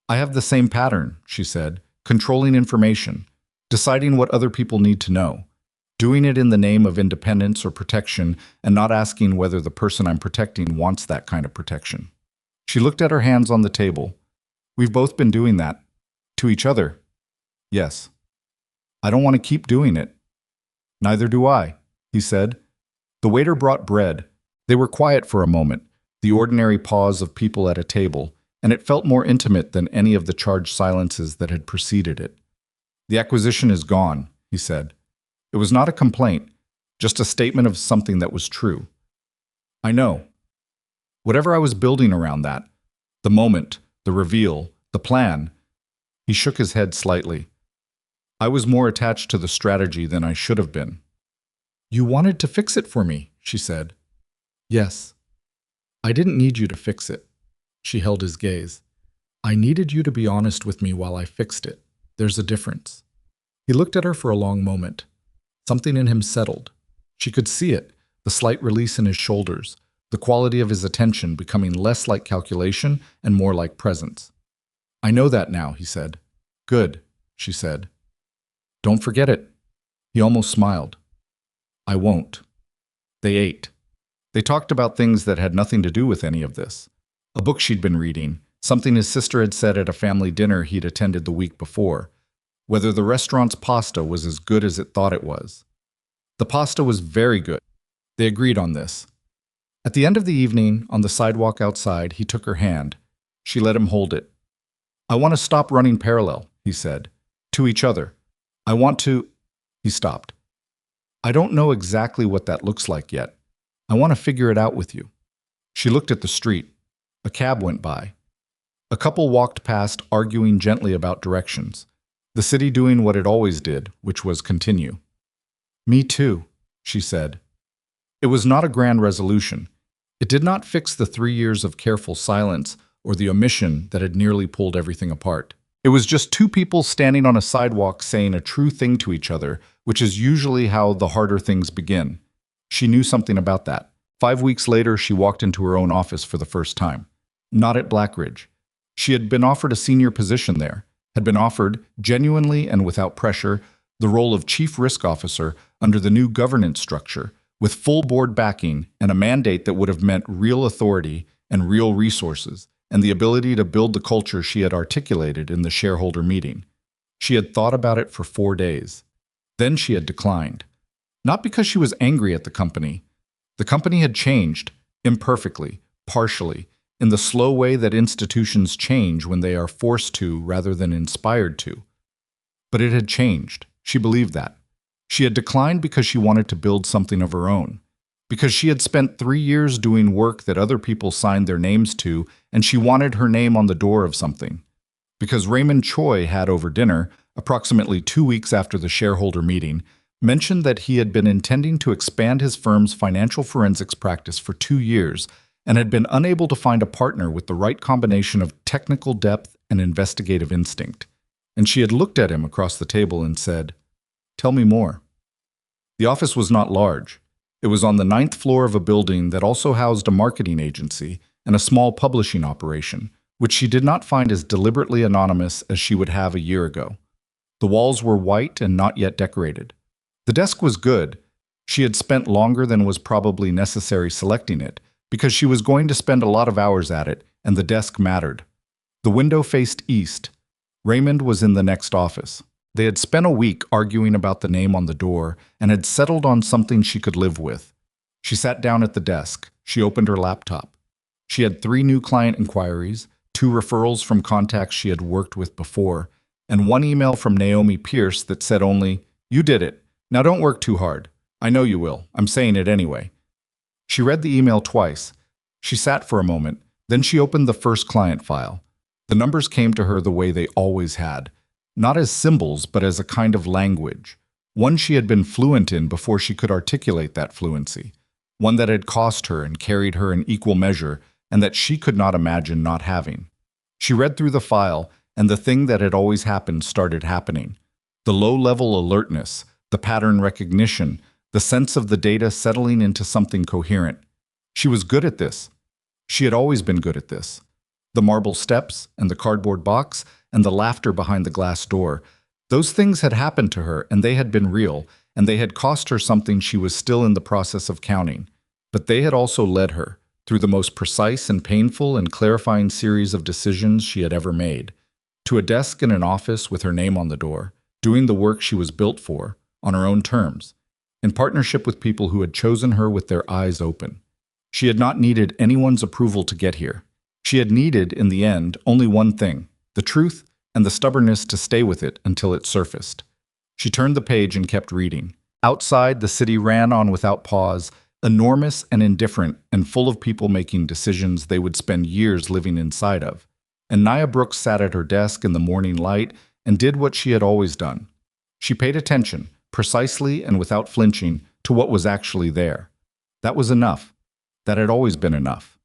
"I have the same pattern," she said, "controlling information, deciding what other people need to know, doing it in the name of independence or protection, and not asking whether the person I'm protecting wants that kind of protection." She looked at her hands on the table. "We've both been doing that. To each other." "Yes." "I don't want to keep doing it." "Neither do I," he said. The waiter brought bread. They were quiet for a moment, the ordinary pause of people at a table, and it felt more intimate than any of the charged silences that had preceded it. "The acquisition is gone," he said. It was not a complaint, just a statement of something that was true. "I know. Whatever I was building around that, the moment, the reveal, the plan," he shook his head slightly. "I was more attached to the strategy than I should have been." "You wanted to fix it for me," she said. "Yes. I didn't need you to fix it." She held his gaze. "I needed you to be honest with me while I fixed it. There's a difference." He looked at her for a long moment. Something in him settled. She could see it, the slight release in his shoulders, the quality of his attention becoming less like calculation and more like presence. "I know that now," he said. "Good," she said. "Don't forget it." He almost smiled. "I won't." They ate. They talked about things that had nothing to do with any of this. A book she'd been reading, something his sister had said at a family dinner he'd attended the week before, whether the restaurant's pasta was as good as it thought it was. The pasta was very good. They agreed on this. At the end of the evening, on the sidewalk outside, he took her hand. She let him hold it. "I want to stop running parallel," he said. "To each other. I want to—" He stopped. "I don't know exactly what that looks like yet. I want to figure it out with you." She looked at the street. A cab went by. A couple walked past, arguing gently about directions. The city doing what it always did, which was continue. "Me too," she said. It was not a grand resolution. It did not fix the 3 years of careful silence or the omission that had nearly pulled everything apart. It was just two people standing on a sidewalk saying a true thing to each other, which is usually how the harder things begin. She knew something about that. 5 weeks later, she walked into her own office for the first time. Not at Blackridge. She had been offered a senior position there, had been offered, genuinely and without pressure, the role of chief risk officer under the new governance structure, with full board backing and a mandate that would have meant real authority and real resources, and the ability to build the culture she had articulated in the shareholder meeting. She had thought about it for 4 days. Then she had declined. Not because she was angry at the company. The company had changed, imperfectly, partially, in the slow way that institutions change when they are forced to rather than inspired to. But it had changed. She believed that. She had declined because she wanted to build something of her own, because she had spent 3 years doing work that other people signed their names to, and she wanted her name on the door of something. Because Raymond Choi had over dinner, approximately 2 weeks after the shareholder meeting, mentioned that he had been intending to expand his firm's financial forensics practice for 2 years and had been unable to find a partner with the right combination of technical depth and investigative instinct. And she had looked at him across the table and said, "Tell me more." The office was not large. It was on the 9th floor of a building that also housed a marketing agency and a small publishing operation, which she did not find as deliberately anonymous as she would have a year ago. The walls were white and not yet decorated. The desk was good. She had spent longer than was probably necessary selecting it, because she was going to spend a lot of hours at it, and the desk mattered. The window faced east. Raymond was in the next office. They had spent a week arguing about the name on the door and had settled on something she could live with. She sat down at the desk. She opened her laptop. She had 3 new client inquiries, 2 referrals from contacts she had worked with before, and 1 email from Naomi Pierce that said only, "You did it. Now don't work too hard. I know you will. I'm saying it anyway." She read the email twice. She sat for a moment. Then she opened the first client file. The numbers came to her the way they always had. Not as symbols, but as a kind of language. One she had been fluent in before she could articulate that fluency. One that had cost her and carried her in equal measure, and that she could not imagine not having. She read through the file, and the thing that had always happened started happening. The low-level alertness, the pattern recognition, the sense of the data settling into something coherent. She was good at this. She had always been good at this. The marble steps and the cardboard box and the laughter behind the glass door, those things had happened to her, and they had been real, and they had cost her something she was still in the process of counting. But they had also led her, through the most precise and painful and clarifying series of decisions she had ever made, to a desk in an office with her name on the door, doing the work she was built for, on her own terms, in partnership with people who had chosen her with their eyes open. She had not needed anyone's approval to get here. She had needed, in the end, only one thing: the truth and the stubbornness to stay with it until it surfaced. She turned the page and kept reading. Outside, the city ran on without pause, enormous and indifferent and full of people making decisions they would spend years living inside of. And Nia Brooks sat at her desk in the morning light and did what she had always done. She paid attention, precisely and without flinching, to what was actually there. That was enough. That had always been enough.